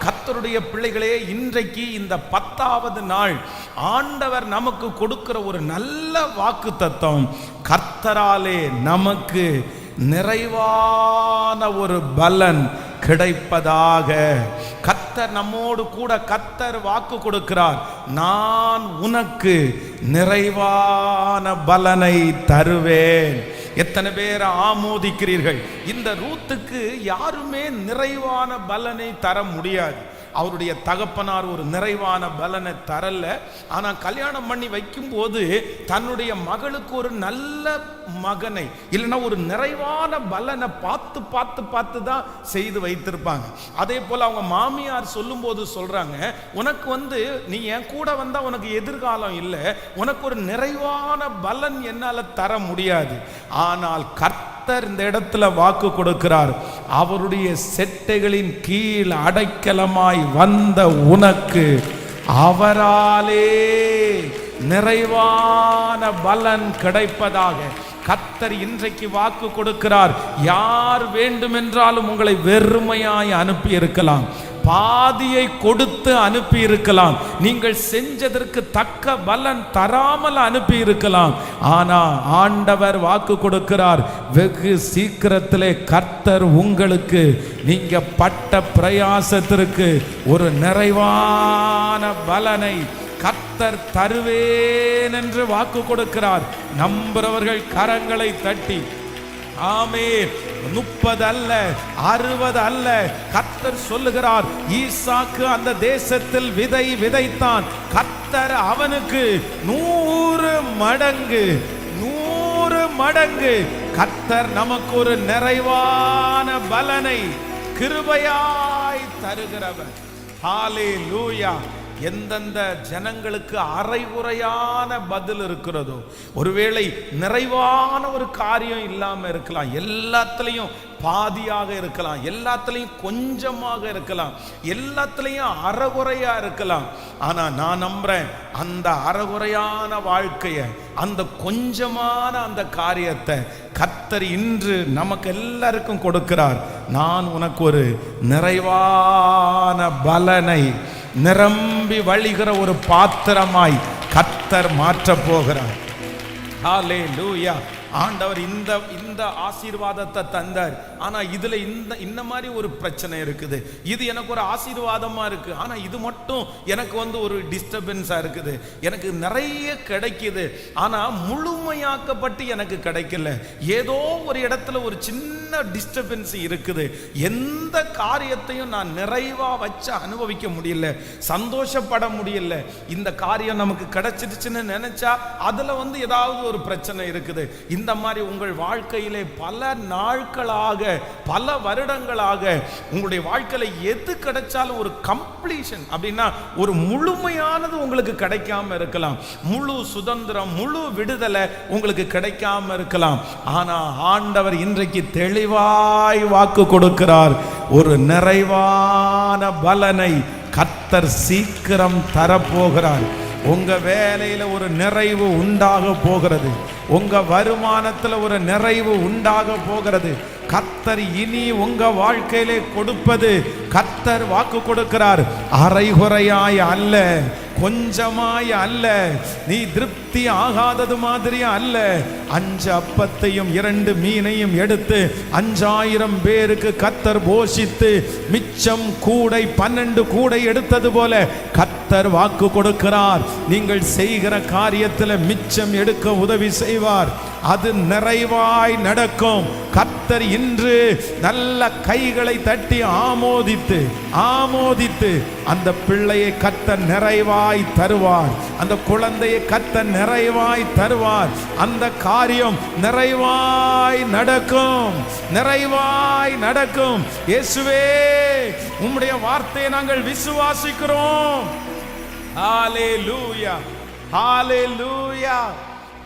கர்த்தருடைய பிள்ளைகளே, இன்றைக்கு இந்த 10வது நாள் ஆண்டவர் நமக்கு கொடுக்கிற ஒரு நல்ல வாக்குத்தத்தம், கர்த்தராலே நமக்கு நிறைவான ஒரு பலன் கிடைப்பதாக. கர்த்தர் நம்மோடு கூட, கர்த்தர் வாக்கு கொடுக்கிறார், நான் உனக்கு நிறைவான பலனை தருவேன். எத்தனை பேர் ஆமோதிக்கிறீர்கள்? இந்த ரூத்துக்கு யாருமே நிறைவான பலனை தர முடியாது. அவருடைய தகப்பனார் ஒரு நிறைவான பலனை தரல. ஆனால் கல்யாணம் பண்ணி வைக்கும்போது தன்னுடைய மகளுக்கு ஒரு நல்ல மகனை, இல்லைன்னா ஒரு நிறைவான பலனை பார்த்து பார்த்து பார்த்து தான் செய்து வைத்திருப்பாங்க. அதே போல் அவங்க மாமியார் சொல்லும்போது சொல்றாங்க, உனக்கு நீ என் கூட வந்தா உனக்கு எதிர்காலம் இல்லை, உனக்கு ஒரு நிறைவான பலன் என்னால் தர முடியாது. ஆனால் கர்த்தர் இந்த இடத்துல வாக்கு கொடுக்கிறார், அவருடைய செட்டைகளின் கீழ் அடைக்கலமாய் வந்த உனக்கு அவராலே நிறைவான பலன் கிடைப்பதாக. கர்த்தர் இன்றைக்கு வாக்கு கொடுக்கிறார். யார் வேண்டுமென்றாலும் உங்களை வெறுமையாய் அனுப்பி இருக்கலாம், பாதியை கொடுத்து அனுப்பி இருக்கலாம், நீங்கள் செஞ்சதற்கு தக்க பலன் தராமல் அனுப்பி இருக்கலாம். ஆனா ஆண்டவர் வாக்கு கொடுக்கிறார், வெகு சீக்கிரத்திலே கர்த்தர் உங்களுக்கு நீங்க பட்ட பிரயாசத்திற்கு ஒரு நிறைவான பலனை கர்த்தர் தருவேன் என்று வாக்கு கொடுக்கிறார். நம்புறவர்கள் கரங்களை தட்டி ஆமென். 30 அல்ல, 60 அல்ல, கர்த்தர் சொல்லுகிறார், ஈசாக்கு அந்த தேசத்தில் விதை விதைத்தான், கர்த்தர் அவனுக்கு 100 மடங்கு 100 மடங்கு கர்த்தர் நமக்கு ஒரு நிறைவான பலனை கிருபையாய் தருகிறவர். ஹல்லேலூயா. எந்தெந்த ஜனங்களுக்கு அரைகுறையான பதில் இருக்கிறதோ, ஒருவேளை நிறைவான ஒரு காரியம் இல்லாம இருக்கலாம், எல்லாத்துலயும் பாதியாக இருக்கலாம், எல்லாத்துலயும் கொஞ்சமாக இருக்கலாம், எல்லாத்துலயும் அறகுறையா இருக்கலாம். ஆனா நான் நம்புறேன், அந்த அறகுறையான வாழ்க்கைய, அந்த கொஞ்சமான அந்த காரியத்தை கர்த்தர் இன்று நமக்கு எல்லாருக்கும் கொடுக்கிறார். நான் உனக்கு ஒரு நிறைவான பலனை, நிரம்பி வழிகிற ஒரு பாத்திரமாய் கர்த்தர் மாற்ற போகிறார். ஹல்லேலூயா. ஆண்டவர் இந்த ஆசீர்வாதத்தை தந்தார். ஆனா இதுல இந்த மாதிரி ஒரு பிரச்சனை இருக்குது. இது எனக்கு ஒரு ஆசீர்வாதமா இருக்கு, ஆனா இது மட்டும் எனக்கு ஒரு டிஸ்டர்பன்ஸா இருக்குது. எனக்கு நிறைய கிடைக்குது, ஆனா முழுமையாக்கப்பட்டு எனக்கு கிடைக்கல. ஏதோ ஒரு இடத்துல ஒரு சின்ன டிஸ்டர்பன்ஸ் இருக்குது. எந்த காரியத்தையும் நான் நிறைவா வச்சு அனுபவிக்க முடியல, சந்தோஷப்பட முடியல. இந்த காரியம் நமக்கு கிடைச்சிடுச்சுன்னு நினைச்சா அதுல ஏதாவது ஒரு பிரச்சனை இருக்குது. இந்த மாதிரி உங்கள் வாழ்க்கையிலே பல நாட்களாக, பல வருடங்களாக உங்களுடைய வாழ்க்கையில எது கிடைச்சாலும் ஒரு கம்ப்ளீஷன் அப்படின்னா ஒரு முழுமையானது உங்களுக்கு கிடைக்காம இருக்கலாம். முழு சுதந்திரம், முழு விடுதலை உங்களுக்கு கிடைக்காம இருக்கலாம். ஆனா ஆண்டவர் இன்றைக்கு தெளிவாய் வாக்கு கொடுக்கிறார், ஒரு நிறைவான பலனை கர்த்தர் சீக்கிரம் தரப்போகிறார். உங்க வேலையில ஒரு நிறைவு உண்டாக போகிறது, உங்க வருமானத்துல ஒரு நிறைவு உண்டாக போகிறது. கர்த்தர் இனி உங்க வாழ்க்கையிலே கொடுப்பது, கர்த்தர் வாக்கு கொடுக்கிறார், அரைகுறையாய் அல்ல, கொஞ்சமாய் அல்ல, நீ திருப்தி ஆகாதது மாதிரி அல்ல. 5 அப்பத்தையும் 2 மீனையும் எடுத்து 5000 பேருக்கு கர்த்தர் போஷித்து மிச்சம் கூடை 12 கூடை எடுத்தது போல கர்த்தர் வாக்கு கொடுக்கிறார். நீங்கள் செய்கிற காரியத்தில் மிச்சம் எடுக்க உதவி செய்வார். அது நிறைவாய் நடக்கும். கர்த்தர் இன்று நல்ல கைகளை தட்டி ஆமோதித்து ஆமோதித்து அந்த பிள்ளையை கர்த்தர் நிறைவாய் தருவார். அந்த குழந்தையை கர்த்தர் நிறைவாய் தருவார். அந்த காரியம் நிறைவாய் நடக்கும், நிறைவாய் நடக்கும். இயேசுவே, உம்முடைய வார்த்தையை நாங்கள் விசுவாசிக்கிறோம். ஹல்லேலூயா, ஹல்லேலூயா,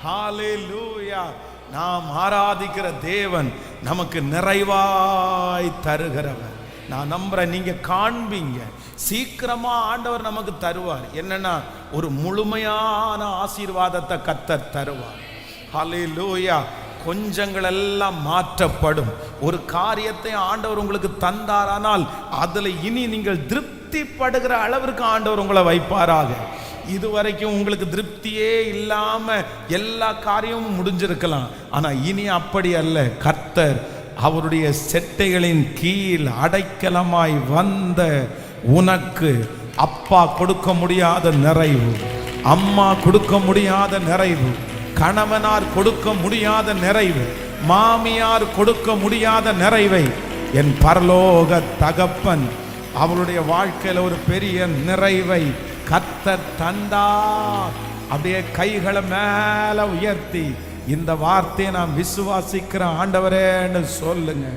ஹல்லேலூயா. நாம் ஆராதிக்கிற தேவன் நமக்கு நிறைவாய் தருகிறவர். நான் நம்புறேன், நீங்க காண்பீங்க, சீக்கிரமா ஆண்டவர் நமக்கு தருவார். என்னன்னா ஒரு முழுமையான ஆசீர்வாதத்தை கர்த்தர் தருவார். ஹல்லேலூயா. கொஞ்சங்கள் எல்லாம் மாற்றப்படும். ஒரு காரியத்தை ஆண்டவர் உங்களுக்கு தந்தாரானால் அதில் இனி நீங்கள் திருப்திப்படுகிற அளவிற்கு ஆண்டவர் உங்களை வைப்பாராக. இதுவரைக்கும் உங்களுக்கு திருப்தியே இல்லாம எல்லா காரியமும் முடிஞ்சிருக்கலாம். ஆனா இனி அப்படி அல்ல. கர்த்தர் அவருடைய செட்டைகளின் கீழ் அடைக்கலமாய் வந்த உனக்கு அப்பா கொடுக்க முடியாத நிறைவு, அம்மா கொடுக்க முடியாத நிறைவு, கணவனார் கொடுக்க முடியாத நிறைவு, மாமியார் கொடுக்க முடியாத நிறைவை என் பரலோக தகப்பன் அவளுடைய வாழ்க்கையில் ஒரு பெரிய நிறைவை கர்த்தர் தந்தார். அப்படியே கைகளை மேல உயர்த்தி இந்த வார்த்தையை நான் விசுவாசிக்கிறேன் ஆண்டவரேன்னு சொல்லுங்க.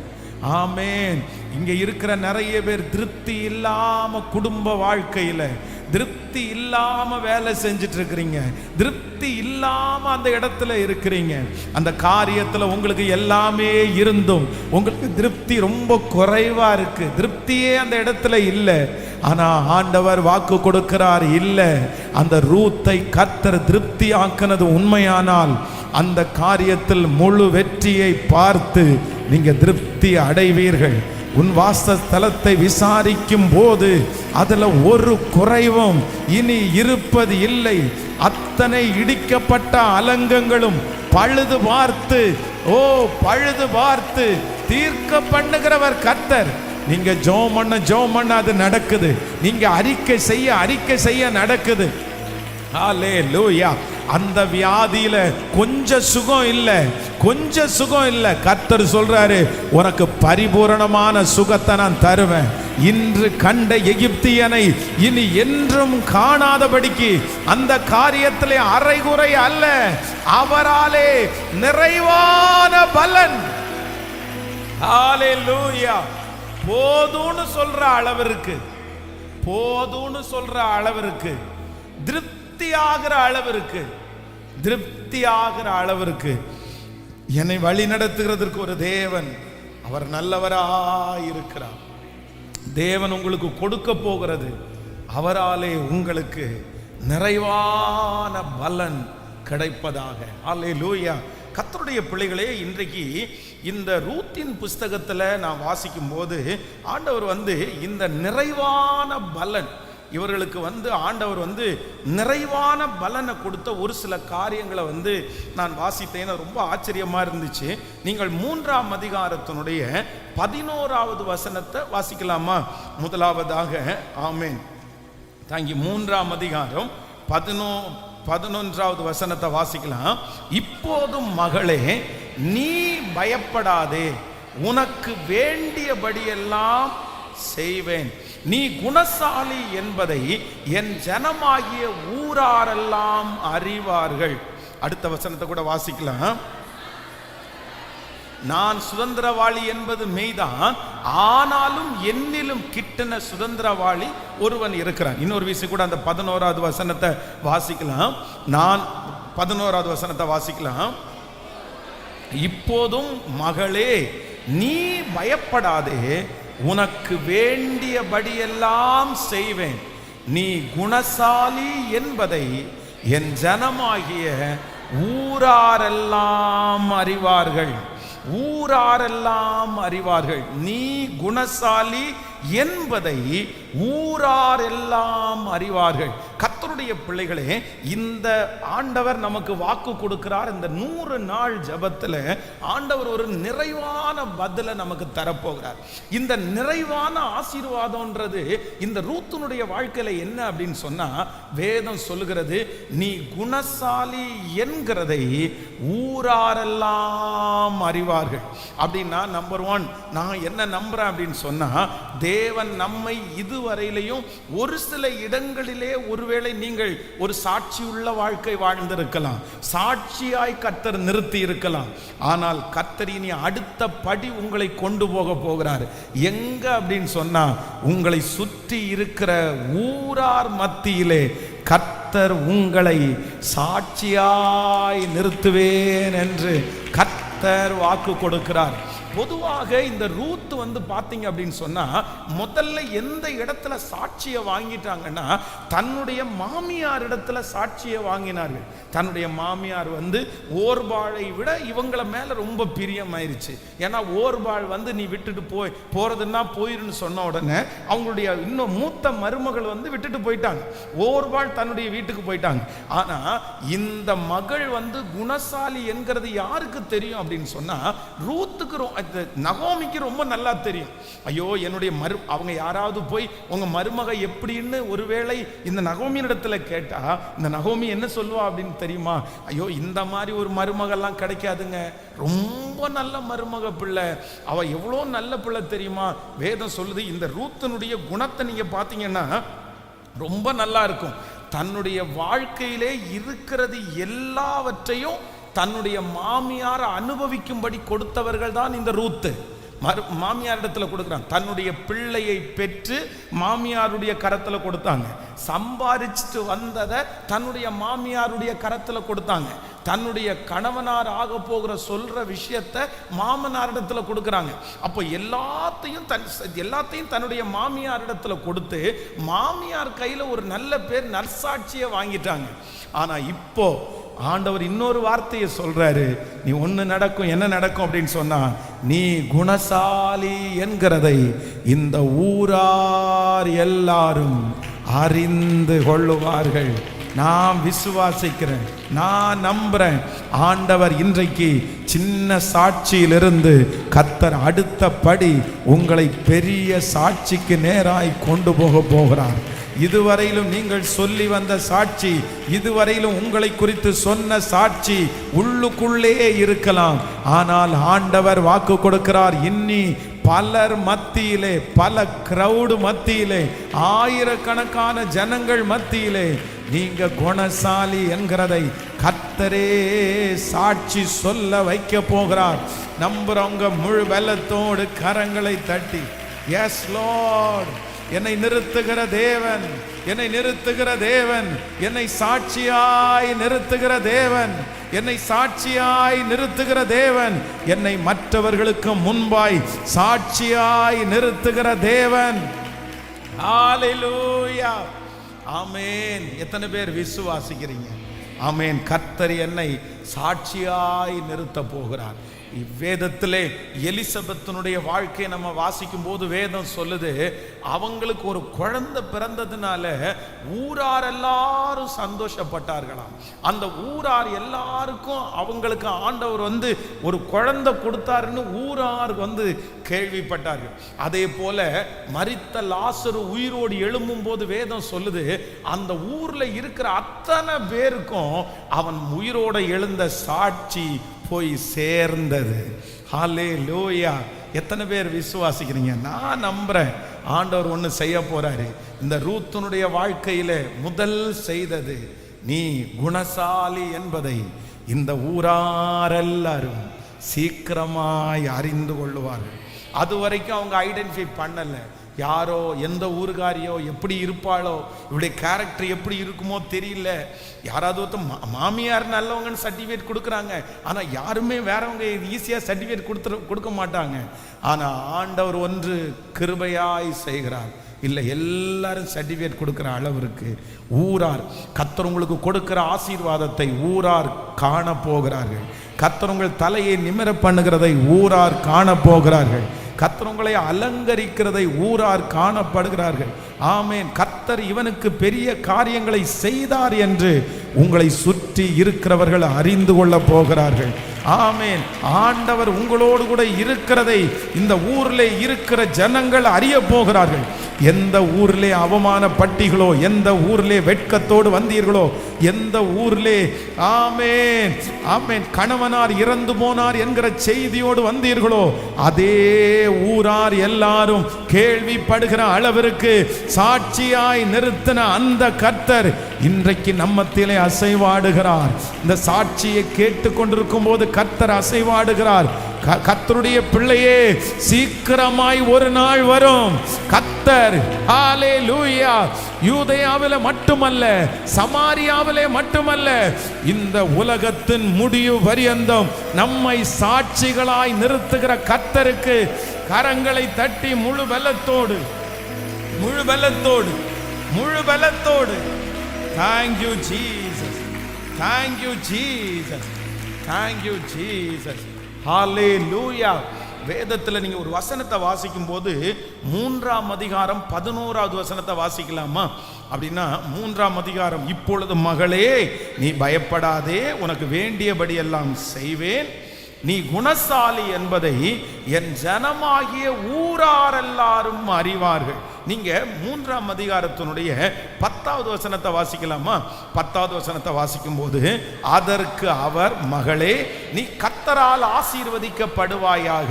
ஆமேன். இங்க இருக்கிற நிறைய பேர் திருப்தி இல்லாம குடும்ப வாழ்க்கையில, திருப்தி இல்லாம வேலை செஞ்சுட்டு இருக்கிறீங்க, திருப்தி இல்லாம அந்த இடத்துல இருக்கிறீங்க. அந்த காரியத்துல உங்களுக்கு எல்லாமே இருந்தும் உங்களுக்கு திருப்தி ரொம்ப குறைவா இருக்கு, திருப்தியே அந்த இடத்துல இல்லை. ஆனா ஆண்டவர் வாக்கு கொடுக்கிறார், இல்லை, அந்த ரூத்தை கர்த்தர் திருப்தி ஆக்கினது உண்மையானால் அந்த காரியத்தில் முழு வெற்றியை பார்த்து நீங்க திருப்தி அடைவீர்கள். உன் வாசஸ்தலத்தை விசாரிக்கும் போது அதுல ஒரு குறைவும் இனி இருப்பது இல்லை. அத்தனை இடிக்கப்பட்ட அலங்கங்களும் பழுது பார்த்து தீர்க்க பண்ணுகிறவர் கர்த்தர். நீங்க ஜெபம் பண்ண அது நடக்குது. நீங்க அறிக்கை செய்ய நடக்குது. ஹல்லேலூயா. அந்த வியாதியில கொஞ்சம் சுகம் இல்லை. கர்த்தர் சொல்றாரு, உனக்கு பரிபூரணமான சுகத்தை நான் தருவேன். இன்று கண்ட எகிப்தியனை இனி என்றும் காணாதபடிக்கு அந்த காரியத்திலே அரைகுறை அல்ல, அவராலே நிறைவான பலன். ஹல்லேலூயா. போதும்னு சொல்ற அளவிற்கு திருப்தியாகிற அளவிற்கு என்னை வழி நடத்துகிறதற்கு ஒரு தேவன், அவர் நல்லவராயிருக்கிறார். தேவன் உங்களுக்கு கொடுக்க போகிறது, அவராலே உங்களுக்கு நிறைவான பலன் கிடைப்பதாக. அல்லேலூயா. கர்த்தருடைய பிள்ளைகளே, இன்றைக்கு இந்த ரூத்தின் புஸ்தகத்தில் நான் வாசிக்கும் போது ஆண்டவர் இந்த நிறைவான பலன் இவர்களுக்கு ஆண்டவர் நிறைவான பலனை கொடுத்த ஒரு சில காரியங்களை நான் வாசித்தேன். ரொம்ப ஆச்சரியமா இருந்துச்சு. நீங்கள் 3ஆம் அதிகாரத்தினுடைய 11வது வசனத்தை வாசிக்கலாமா? முதலாவதாக. ஆமென். தாங்கி 3ஆம் அதிகாரம் 11வது வசனத்தை வாசிக்கலாம். இப்போதும் மகளே, நீ பயப்படாதே, உனக்கு வேண்டியபடியெல்லாம் செய்வேன். நீ குணசாலி என்பதை என் ஜனமாகிய ஊராரெல்லாம் அறிவார்கள். அடுத்த வசனத்தை கூட வாசிக்கலாம். நான் சுதந்திரவாளி என்பது மெய்தான், ஆனாலும் என்னிலும் கிட்டின சுதந்திரவாளி ஒருவன் இருக்கிறான். இன்னொரு விஷயம் கூட அந்த 11வது வசனத்தை வாசிக்கலாம். நான் 11வது வசனத்தை வாசிக்கலாம். இப்போதும் மகளே, நீ பயப்படாதே, உனக்கு வேண்டியபடியெல்லாம் செய்வேன். நீ குணசாலி என்பதை என் ஜனமாகிய ஊராரெல்லாம் அறிவார்கள். நீ குணசாலி என்பதை ஊராரெல்லாம் அறிவார்கள். கர்த்தருடைய பிள்ளைகளே, இந்த ஆண்டவர் நமக்கு வாக்கு கொடுக்கிறார். இந்த 100 நாள் ஜெபத்தில் ஆண்டவர் ஒரு நிறைவான பதிலை நமக்கு தரப்போகிறார். இந்த நிறைவான ஆசீர்வாதம்ன்றது இந்த ரூத்தினுடைய வாழ்க்கையில என்ன அப்படின்னு சொன்னா, வேதம் சொல்லுகிறது, நீ குணசாலி என்கிறதை ஊராரெல்லாம் அறிவார்கள். அப்படின்னா நம்பர் 1 நான் என்ன நம்புறேன் அப்படின்னு சொன்னா, தேவன் நம்மை இதுவரையிலையும் ஒரு சில இடங்களிலே ஒருவேளை நீங்கள் ஒரு சாட்சி உள்ள வாழ்க்கை வாழ்ந்திருக்கலாம், சாட்சியாய் கர்த்தர் நிறுத்தி இருக்கலாம். ஆனால் கர்த்தர் இனி அடுத்த படி உங்களை கொண்டு போக போகிறார். எங்க அப்படின்னு சொன்னா, உங்களை சுற்றி இருக்கிற ஊரார் மத்தியிலே கர்த்தர் உங்களை சாட்சியாய் நிறுத்துவேன் என்று கர்த்தர் வாக்கு கொடுக்கிறார். பொதுவாக இந்த ரூத் பாத்தீங்க அப்படின்னு சொன்னா, முதல்ல எந்த இடத்துல சாட்சியை வாங்கிட்டாங்கன்னா, தன்னுடைய மாமியார் இடத்துல சாட்சியை வாங்கினார்கள். தன்னுடைய மாமியார் ஓர்பாளை விட இவங்களை மேல ரொம்ப பிரியமாயிருச்சு. ஏன்னா ஓர்பாள் நீ விட்டுட்டு போறதுன்னா போயிருன்னு சொன்ன உடனே அவங்களுடைய இன்னும் மூத்த மருமகள் விட்டுட்டு போயிட்டாங்க. ஓர்பாள் தன்னுடைய வீட்டுக்கு போயிட்டாங்க. ஆனா இந்த மகள் குணசாலி என்கிறது யாருக்கு தெரியும் அப்படின்னு சொன்னா, ரூத்துக்கு, நகோமிக்கு ரொம்ப நல்லா தெரியும். ஐயோ என்னுடைய அவங்க யாராவது போய் உங்க மருமக எப்படின்னு ஒருவேளை இந்த நகோமியின் இடத்துல கேட்டா, இந்த நகோமி என்ன சொல்லுவா அப்படின்னு தெரியுமா? ஐயோ இந்த மாதிரி ஒரு மருமகெல்லாம் கிடைக்காதுங்க, ரொம்ப நல்ல மருமக பிள்ளை, அவ எவ்வளோ நல்ல பிள்ளை தெரியுமா. வேதம் சொல்லுது, இந்த ரூத்தினுடைய குணத்தை நீங்க பாத்தீங்கன்னா ரொம்ப நல்லா இருக்கும். தன்னுடைய வாழ்க்கையிலே இருக்கிறது எல்லாவற்றையும் தன்னுடைய மாமியார் அனுபவிக்கும்படி கொடுத்தவர்கள் தான் இந்த ரூத்து. மாமியார் இடத்துல கொடுக்குறாங்க. தன்னுடைய பிள்ளையை பெற்று மாமியாருடைய கரத்துல கொடுத்தாங்க. சம்பாதிச்சுட்டு வந்ததை தன்னுடைய மாமியாருடைய கரத்துல கொடுத்தாங்க. தன்னுடைய கணவனார் ஆக போகிற சொல்ற விஷயத்தை மாமனார் இடத்துல கொடுக்குறாங்க. அப்போ எல்லாத்தையும் தன்னுடைய மாமியார் இடத்துல கொடுத்து மாமியார் கையில ஒரு நல்ல பேர், நற்சாட்சியை வாங்கிட்டாங்க. ஆனா இப்போ ஆண்டவர் இன்னொரு வார்த்தையை சொல்றாரு. நீ ஒண்ணு நடக்கும், என்ன நடக்கும் அப்படின்னு சொன்னா, நீ குணசாலி என்கிறதை இந்த ஊரார் எல்லாரும் அறிந்து கொள்ளுவார்கள். நான் விசுவாசிக்கிறேன், நான் நம்புறேன். ஆண்டவர் இன்றைக்கு சின்ன சாட்சியிலிருந்து கர்த்தர் அடுத்தபடி உங்களை பெரிய சாட்சிக்கு நேராய் கொண்டு போகிறார். இதுவரையிலும் நீங்கள் சொல்லி வந்த சாட்சி, இதுவரையிலும் உங்களை குறித்து சொன்ன சாட்சி உள்ளுக்குள்ளே இருக்கலாம். ஆனால் ஆண்டவர் வாக்கு கொடுக்கிறார், இன்னி பலர் மத்தியிலே, பல கிரவுடு மத்தியிலே, ஆயிரக்கணக்கான ஜனங்கள் மத்தியிலே நீங்க குணசாலி என்கிறதை கர்த்தரே சாட்சி சொல்ல வைக்க போகிறார். நம்புறவங்க முழு வெள்ளத்தோடு கரங்களை தட்டி, எஸ் லார்ட், என்னை நிறுத்துகிற தேவன், என்னை நிறுத்துகிற தேவன், என்னை சாட்சியாய் நிறுத்துகிற தேவன், என்னை சாட்சியாய் நிறுத்துகிற தேவன், என்னை மற்றவர்களுக்கு முன்பாய் சாட்சியாய் நிறுத்துகிற தேவன். ஹல்லேலூயா, ஆமென். எத்தனை பேர் விசுவாசிக்கிறீங்க? ஆமென். கர்த்தர் என்னை சாட்சியாய் நிறுத்த போகிறார். இவ்வேதத்திலே எலிசபெத்தினுடைய வாழ்க்கையை நம்ம வாசிக்கும் போது வேதம் சொல்லுது, அவங்களுக்கு ஒரு குழந்தை பிறந்ததுனால ஊரார் எல்லாரும் சந்தோஷப்பட்டார்களாம். அந்த ஊரார் எல்லாருக்கும் அவங்களுக்கு ஆண்டவர் ஒரு குழந்தை கொடுத்தாருன்னு ஊரார் கேள்விப்பட்டார்கள். அதே போல மரித்த லாசரு உயிரோடு எழும்பும் போது வேதம் சொல்லுது, அந்த ஊர்ல இருக்கிற அத்தனை பேருக்கும் அவன் உயிரோட எழுந்த சாட்சி போய் சேர்ந்தது. ஹல்லேலூயா. எத்தனை பேர் விசுவாசிக்கிறீங்க? நான் நம்புறேன் ஆண்டவர் ஒன்று செய்ய போறாரு. இந்த ரூத்தினுடைய வாழ்க்கையில முதல் செய்தது, நீ குணசாலி என்பதை இந்த ஊரார் எல்லாரும் சீக்கிரமாய் அறிந்து கொள்ளுவார்கள். அது வரைக்கும் அவங்க ஐடென்டிஃபை பண்ணல. யாரோ எந்த ஊருகாரியோ எப்படி இருப்பாளோ, இவருடைய கேரக்டர் எப்படி இருக்குமோ தெரியல. யாராவது மாமியார் நல்லவங்கன்னு சர்டிஃபிகேட் கொடுக்குறாங்க, ஆனால் யாருமே வேறவங்க ஈஸியாக சர்டிஃபிகேட் கொடுக்க மாட்டாங்க. ஆனால் ஆண்டவர் ஒன்று கிருபையாய் செய்கிறார். இல்லை, எல்லாரும் சர்டிஃபிகேட் கொடுக்குற அளவிற்கு ஊரார் கர்த்தர் உங்களுக்கு கொடுக்கிற ஆசீர்வாதத்தை ஊரார் காண போகிறார்கள். கர்த்தர் உங்கள் தலையை நிமிர பண்ணுகிறதை ஊரார் காண போகிறார்கள். கர்த்தர் உங்களை அலங்கரிக்கிறதை ஊரார் காணப்படுகிறார்கள். ஆமென். கர்த்தர் இவனுக்கு பெரிய காரியங்களை செய்தார் என்று உங்களை சுற்றி இருக்கிறவர்கள் அறிந்து கொள்ள போகிறார்கள். ஆமென். ஆண்டவர் உங்களோடு கூட இருக்கிறதை இந்த ஊரிலே இருக்கிற ஜனங்கள் அறிய போகிறார்கள். எந்த ஊரிலே அவமானப்பட்டீர்களோ, எந்த ஊரிலே வெட்கத்தோடு வந்தீர்களோ, எந்த ஊரிலே ஆமென் ஆமென் கணவனார் இறந்து போனார் என்கிற செய்தியோடு வந்தீர்களோ, அதே ஊரார் எல்லாரும் கேள்விப்படுகிற அளவிற்கு சாட்சியாய் நிறுத்தின அந்த கர்த்தர் இன்றைக்கு நம்மத்திலே அசைவாடுகிறார். இந்த சாட்சியை கேட்டுக்கொண்டிருக்கும் போது கர்த்தர் அசைவாடுகிறார். கர்த்தருடைய பிள்ளையே, சீக்கிரமாய் ஒரு நாள் வரும். கர்த்தர் ஹல்லேலூயா யூதேயாவிலே மட்டுமல்ல, சமாரியாவிலே மட்டுமல்ல, இந்த உலகத்தின் முடிவு பரியந்தம் நம்மை சாட்சிகளாய் நிறுத்துகிற கர்த்தருக்கு கரங்களை தட்டி முழு பலத்தோடு Thank you Jesus, thank you Jesus, thank you Jesus. ஹல்லேலூயா. வேதத்தில் நீங்க ஒரு வசனத்தை வாசிக்கும் போது 3ஆம் அதிகாரம் 11வது வசனத்தை வாசிக்கலாமா? அப்படின்னா 3ஆம் அதிகாரம், இப்பொழுது மகளே நீ பயப்படாதே, உனக்கு வேண்டியபடி எல்லாம் செய்வேன், நீ குணசாலி என்பதை என் ஜனமாகிய ஊரார் எல்லாரும் அறிவார்கள். நீங்க 3ஆம் அதிகாரத்தினுடைய 10வது வசனத்தை வாசிக்கலாமா? 10வது வசனத்தை வாசிக்கும் போது, அதற்கு அவர், மகளே நீ கர்த்தரால் ஆசீர்வதிக்கப்படுவாயாக,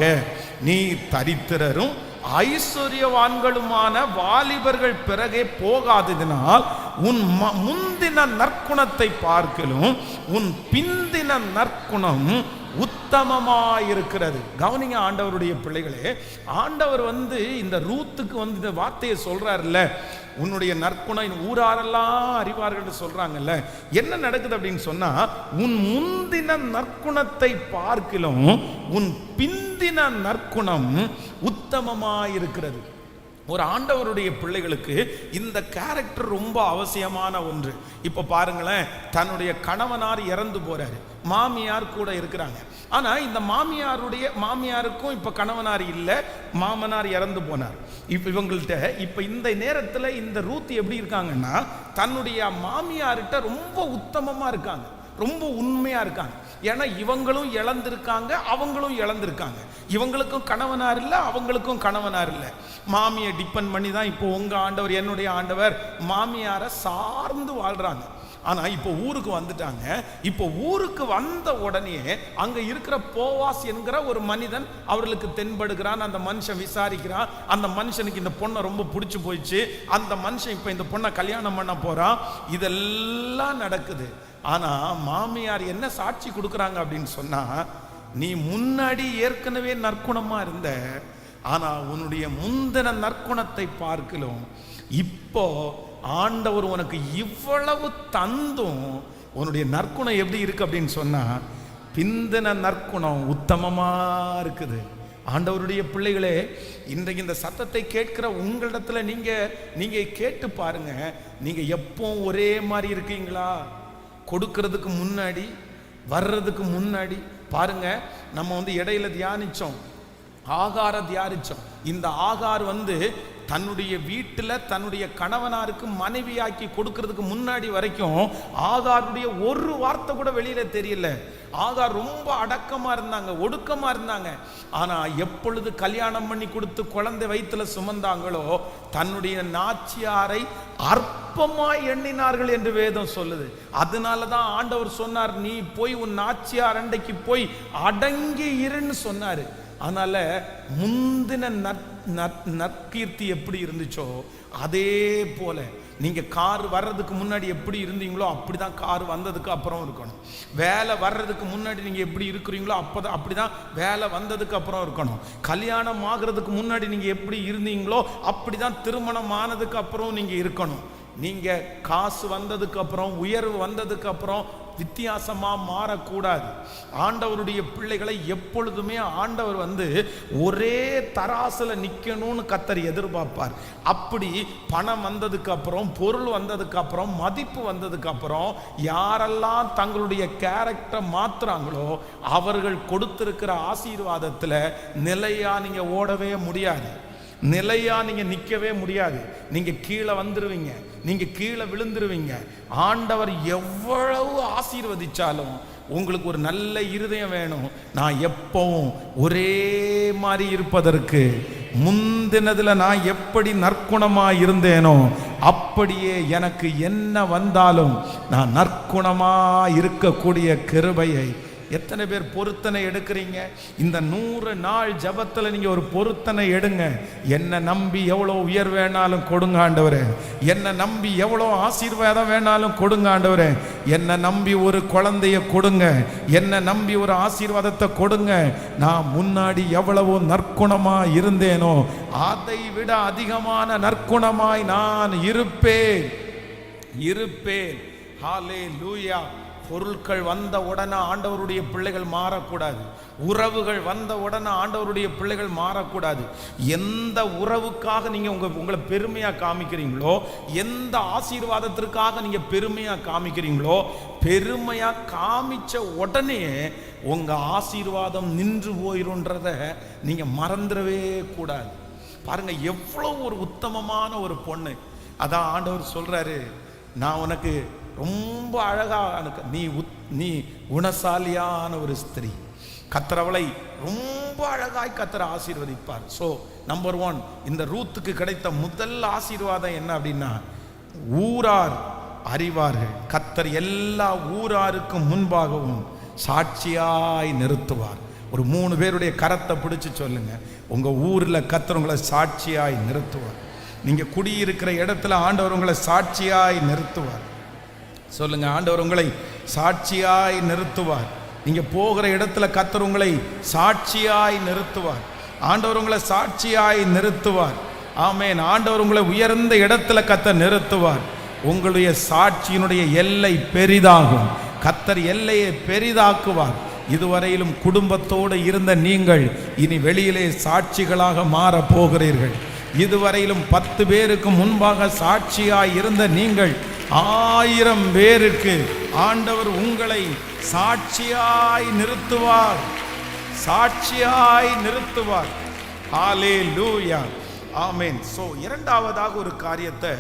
நீ தரித்திரரும் ஐஸ்வர்யவான்களுமான வாலிபர்கள் பிறகே போகாததினால் உன் முந்தின நற்குணத்தை பார்க்கலும் உன் பிந்தின நற்குணம் உத்தமமாயிருக்கிறது. கவனிங்க ஆண்டவருடைய பிள்ளைகளே, ஆண்டவர் இந்த ரூத்துக்கு இந்த வார்த்தையை சொல்றாருல்ல, உன்னுடைய நற்குணம் ஊராரெல்லாம் அறிவார்கள் சொல்றாங்கல்ல. என்ன நடக்குது அப்படின்னு சொன்னா, உன் முந்தின நற்குணத்தை பார்க்கிலும் உன் பிந்தின நற்குணம் உத்தமமாயிருக்கிறது. ஒரு ஆண்டவருடைய பிள்ளைகளுக்கு இந்த கேரக்டர் ரொம்ப அவசியமான ஒன்று. இப்போ பாருங்களேன், தன்னுடைய கணவனார் இறந்து போறாரு, மாமியார் கூட இருக்கிறாங்க. ஆனா இந்த மாமியாருக்கும் இப்ப கணவனார் இல்லை, மாமனார் இறந்து போனார். இப்ப இவங்கள்ட்ட இப்ப இந்த நேரத்தில் இந்த ரூத் எப்படி இருக்காங்கன்னா, தன்னுடைய மாமியார்கிட்ட ரொம்ப உத்தமமா இருக்காங்க, ரொம்ப உண்மையா இருக்காங்க. ஏன்னா இவங்களும் இழந்திருக்காங்க, அவங்களும் இழந்திருக்காங்க. இவங்களுக்கும் கணவனார் இல்லை, அவங்களுக்கும் கணவனார் இல்லை. மாமியை டிபெண்ட் பண்ணி தான் இப்போ உங்க ஆண்டவர், என்னுடைய ஆண்டவர் மாமியாரை சார்ந்து வாழ்றாங்க. ஆனா இப்போ ஊருக்கு வந்துட்டாங்க. இப்போ ஊருக்கு வந்த உடனே அங்க இருக்கிற போவாஸ் என்கிற ஒரு மனிதன் அவர்களுக்கு தென்படுகிறான். அந்த மனுஷன் விசாரிக்கிறான். அந்த மனுஷனுக்கு இந்த பொண்ணை ரொம்ப பிடிச்சு போயிடுச்சு. அந்த மனுஷன் இப்போ இந்த பொண்ணை கல்யாணம் பண்ண போறான். இதெல்லாம் நடக்குது. ஆனா மாமியார் என்ன சாட்சி கொடுக்குறாங்க அப்படின்னு சொன்னா, நீ முன்னாடி ஏற்கனவே நற்குணமா இருந்த, ஆனா உன்னுடைய முந்தின நற்குணத்தை பார்க்கலும் இப்போ ஆண்டவர் உனக்கு இவ்வளவு தந்தும் உன்னுடைய நற்குணம் எப்படி இருக்கு அப்படின்னு சொன்னா, பிந்தின நற்குணம் உத்தமமா இருக்குது. ஆண்டவருடைய பிள்ளைகளே, இன்றைக்கு இந்த சத்தத்தை கேட்கிற உங்களிடத்துல நீங்க கேட்டு பாருங்க, நீங்க எப்போ ஒரே மாதிரி இருக்கீங்களா? கொடுக்கிறதுக்கு முன்னாடி, வர்றதுக்கு முன்னாடி பாருங்க. நம்ம இடையில தியானிச்சோம், ஆகார தியானிச்சோம். இந்த ஆகார் தன்னுடைய வீட்டில் தன்னுடைய கணவனாருக்கு மனைவியாக்கி கொடுக்கறதுக்கு முன்னாடி வரைக்கும் ஆகாருடைய ஒரு வார்த்தை கூட வெளியில தெரியல. ஆகார் ரொம்ப அடக்கமா இருந்தாங்க, ஒடுக்கமா இருந்தாங்க. ஆனா எப்பொழுது கல்யாணம் பண்ணி கொடுத்து குழந்தை வயிற்றுல சுமந்தாங்களோ, தன்னுடைய நாச்சியாரை அற்பமா எண்ணினார்கள் என்று வேதம் சொல்லுது. அதனாலதான் ஆண்டவர் சொன்னார், நீ போய் உன் நாச்சியார் அண்டைக்கு போய் அடங்கி இருன்னு சொன்னாரு. அதனால முந்தின நற்கீர்த்தி எப்படி இருந்துச்சோ அதே போல நீங்க கார் வர்றதுக்கு முன்னாடி எப்படி இருந்தீங்களோ அப்படிதான் கார் வந்ததுக்கு அப்புறம் இருக்கணும். வேலை வர்றதுக்கு முன்னாடி நீங்க எப்படி இருக்கிறீங்களோ அப்படிதான் வேலை வந்ததுக்கு அப்புறம் இருக்கணும். கல்யாணம் ஆகிறதுக்கு முன்னாடி நீங்க எப்படி இருந்தீங்களோ அப்படிதான் திருமணம் ஆனதுக்கு அப்புறம் நீங்க இருக்கணும். நீங்க காசு வந்ததுக்கு அப்புறம், உயர்வு வந்ததுக்கு அப்புறம் வித்தியாசமா மாறக்கூடாது. ஆண்டவருடைய பிள்ளைகளை எப்பொழுதுமே ஆண்டவர் ஒரே தராசுல நிக்கணும்னு கர்த்தர் எதிர்பார்ப்பார். அப்படி பணம் வந்ததுக்கு அப்புறம், பொருள் வந்ததுக்கு அப்புறம், மதிப்பு வந்ததுக்கு அப்புறம் யாரெல்லாம் தங்களுடைய கேரக்டரை மாத்துறாங்களோ அவர்கள் கொடுத்திருக்கிற ஆசீர்வாதத்துல நிலையா நீங்க ஓடவே முடியாது, நிலையா நீங்க நிக்கவே முடியாது. நீங்க கீழே வந்துருவீங்க, நீங்க கீழே விழுந்துருவீங்க. ஆண்டவர் எவ்வளவு ஆசீர்வதிச்சாலும் உங்களுக்கு ஒரு நல்ல இருதயம் வேணும். நான் எப்பவும் ஒரே மாதிரி இருப்பதற்கு, முந்தினதுல நான் எப்படி நற்குணமா இருந்தேனோ அப்படியே எனக்கு என்ன வந்தாலும் நான் நற்குணமா இருக்கக்கூடிய கிருபையை எத்தனை பேர் பொருத்தனை எடுக்கிறீங்க? இந்த 100 நாள் ஜபத்தில் நீங்கள் ஒரு பொருத்தனை எடுங்க. என்னை நம்பி எவ்வளோ உயர் வேணாலும் கொடுங்க ஆண்டவரே, என்னை நம்பி எவ்வளோ ஆசீர்வாதம் வேணாலும் கொடுங்க ஆண்டவரே, என்னை நம்பி ஒரு குழந்தைய கொடுங்க, என்னை நம்பி ஒரு ஆசீர்வாதத்தை கொடுங்க. நான் முன்னாடி எவ்வளவோ நற்குணமாய் இருந்தேனோ அதை விட அதிகமான நற்குணமாய் நான் இருப்பேன். ஹல்லேலூயா. பொருட்கள் வந்த உடனே ஆண்டவருடைய பிள்ளைகள் மாறக்கூடாது. உறவுகள் வந்த உடனே ஆண்டவருடைய பிள்ளைகள் மாறக்கூடாது. எந்த உறவுக்காக நீங்கள் உங்களை பெருமையாக காமிக்கிறீங்களோ, எந்த ஆசீர்வாதத்திற்காக நீங்கள் பெருமையாக காமிக்கிறீங்களோ, பெருமையாக காமிச்ச உடனே உங்கள் ஆசீர்வாதம் நின்று போயிருன்றத நீங்கள் மறந்துடவே கூடாது. பாருங்க, எவ்வளோ ஒரு உத்தமமான ஒரு பொண்ணு. அதான் ஆண்டவர் சொல்றாரு, நான் உனக்கு ரொம்ப அழகாக, நீ குணசாலியான ஒரு ஸ்திரீ. கர்த்தர் அவளை ரொம்ப அழகாய் கர்த்தர் ஆசீர்வதிப்பார். ஸோ நம்பர் 1, இந்த ரூத்துக்கு கிடைத்த முதல் ஆசீர்வாதம் என்ன அப்படின்னா, ஊரார் அறிவார்கள், கர்த்தர் எல்லா ஊராருக்கும் முன்பாகவும் சாட்சியாய் நிறுத்துவார். ஒரு 3 பேருடைய கரத்தை பிடிச்சு சொல்லுங்க, உங்க ஊர்ல கர்த்தர் உங்களை சாட்சியாய் நிறுத்துவார். நீங்க குடியிருக்கிற இடத்துல ஆண்டவர் உங்களை சாட்சியாய் நிறுத்துவார். சொல்லுங்க, ஆண்டவர் உங்களை சாட்சியாய் நிறுத்துவார். நீங்க போகிற இடத்துல கர்த்தர் உங்களை சாட்சியாய் நிறுத்துவார். ஆண்டவர் உங்களை சாட்சியாய் நிறுத்துவார். ஆமென். ஆண்டவர் உங்களை உயர்ந்த இடத்துல கர்த்தர் நிறுத்துவார். உங்களுடைய சாட்சியினுடைய எல்லை பெரிதாகும். கர்த்தர் எல்லையை பெரிதாக்குவார். இதுவரையிலும் குடும்பத்தோடு இருந்த நீங்கள் இனி வெளியிலே சாட்சிகளாக மாற போகிறீர்கள். இதுவரையிலும் 10 பேருக்கு முன்பாக சாட்சியாய் இருந்த நீங்கள் 1000 பேருக்கு ஆண்டவர் உங்களை சாட்சியாய் நிறுத்துவார். சாட்சியாய் நிறுத்துவார். ஹல்லேலூயா. ஆமென். சோ இரண்டாவதாக ஒரு காரியத்தை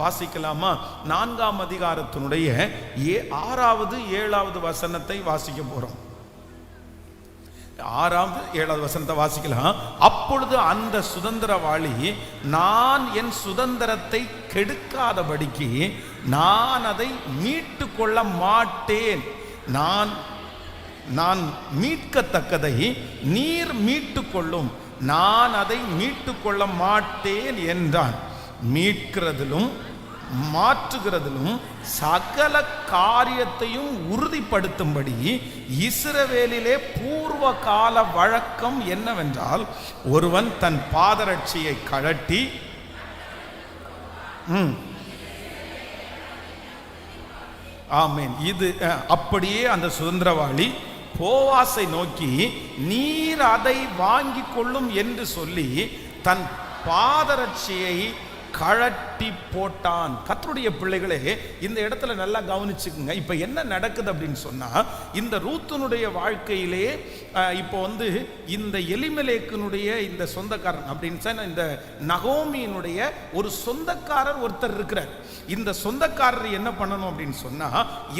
வாசிக்கலாமா? 4ஆம் அதிகாரத்தினுடைய 6வது 7வது வசனத்தை வாசிக்க போறோம். 6வது 7வது வசனத்தை வாசிக்கலாம். அப்பொழுது அந்த சுதந்திரவாளி, நான் என் சுதந்திரத்தை கெடுக்காதபடிக்கு நான் அதை மீட்டு கொள்ள மாட்டேன். நான் மீட்கத்தக்கதை நீர் மீட்டு கொள்ளும், நான் அதை மீட்டு கொள்ள மாட்டேன் என்றான். மீட்கிறதிலும் மாற்றுகிறதிலும் சகல காரியத்தையும் உறுதிப்படுத்தும்படி இஸ்ரவேலிலே பூர்வ கால வழக்கம் என்னவென்றால், ஒருவன் தன் பாதரட்சியை கழட்டி ஆமென். இது அப்படியே அந்த சுதந்திரவாளி போவாசை நோக்கி, நீர் அதை வாங்கி கொள்ளும் என்று சொல்லி தன் பாதரட்சியை கழட்டி போட்டான். கர்த்தருடைய பிள்ளைகளே, இந்த இடத்துல நல்லா கவனிச்சுக்குங்க. இப்ப என்ன நடக்குது அப்படின்னு சொன்னா, இந்த ரூத்தினுடைய வாழ்க்கையிலே இப்போ இந்த எலிமெலேக்கினுடைய இந்த சொந்தக்காரன் அப்படின்னு சொன்னா, இந்த நகோமியினுடைய ஒரு சொந்தக்காரர் ஒருத்தர் இருக்கிறார். இந்த சொந்தக்காரர் என்ன பண்ணணும் அப்படின்னு சொன்னா,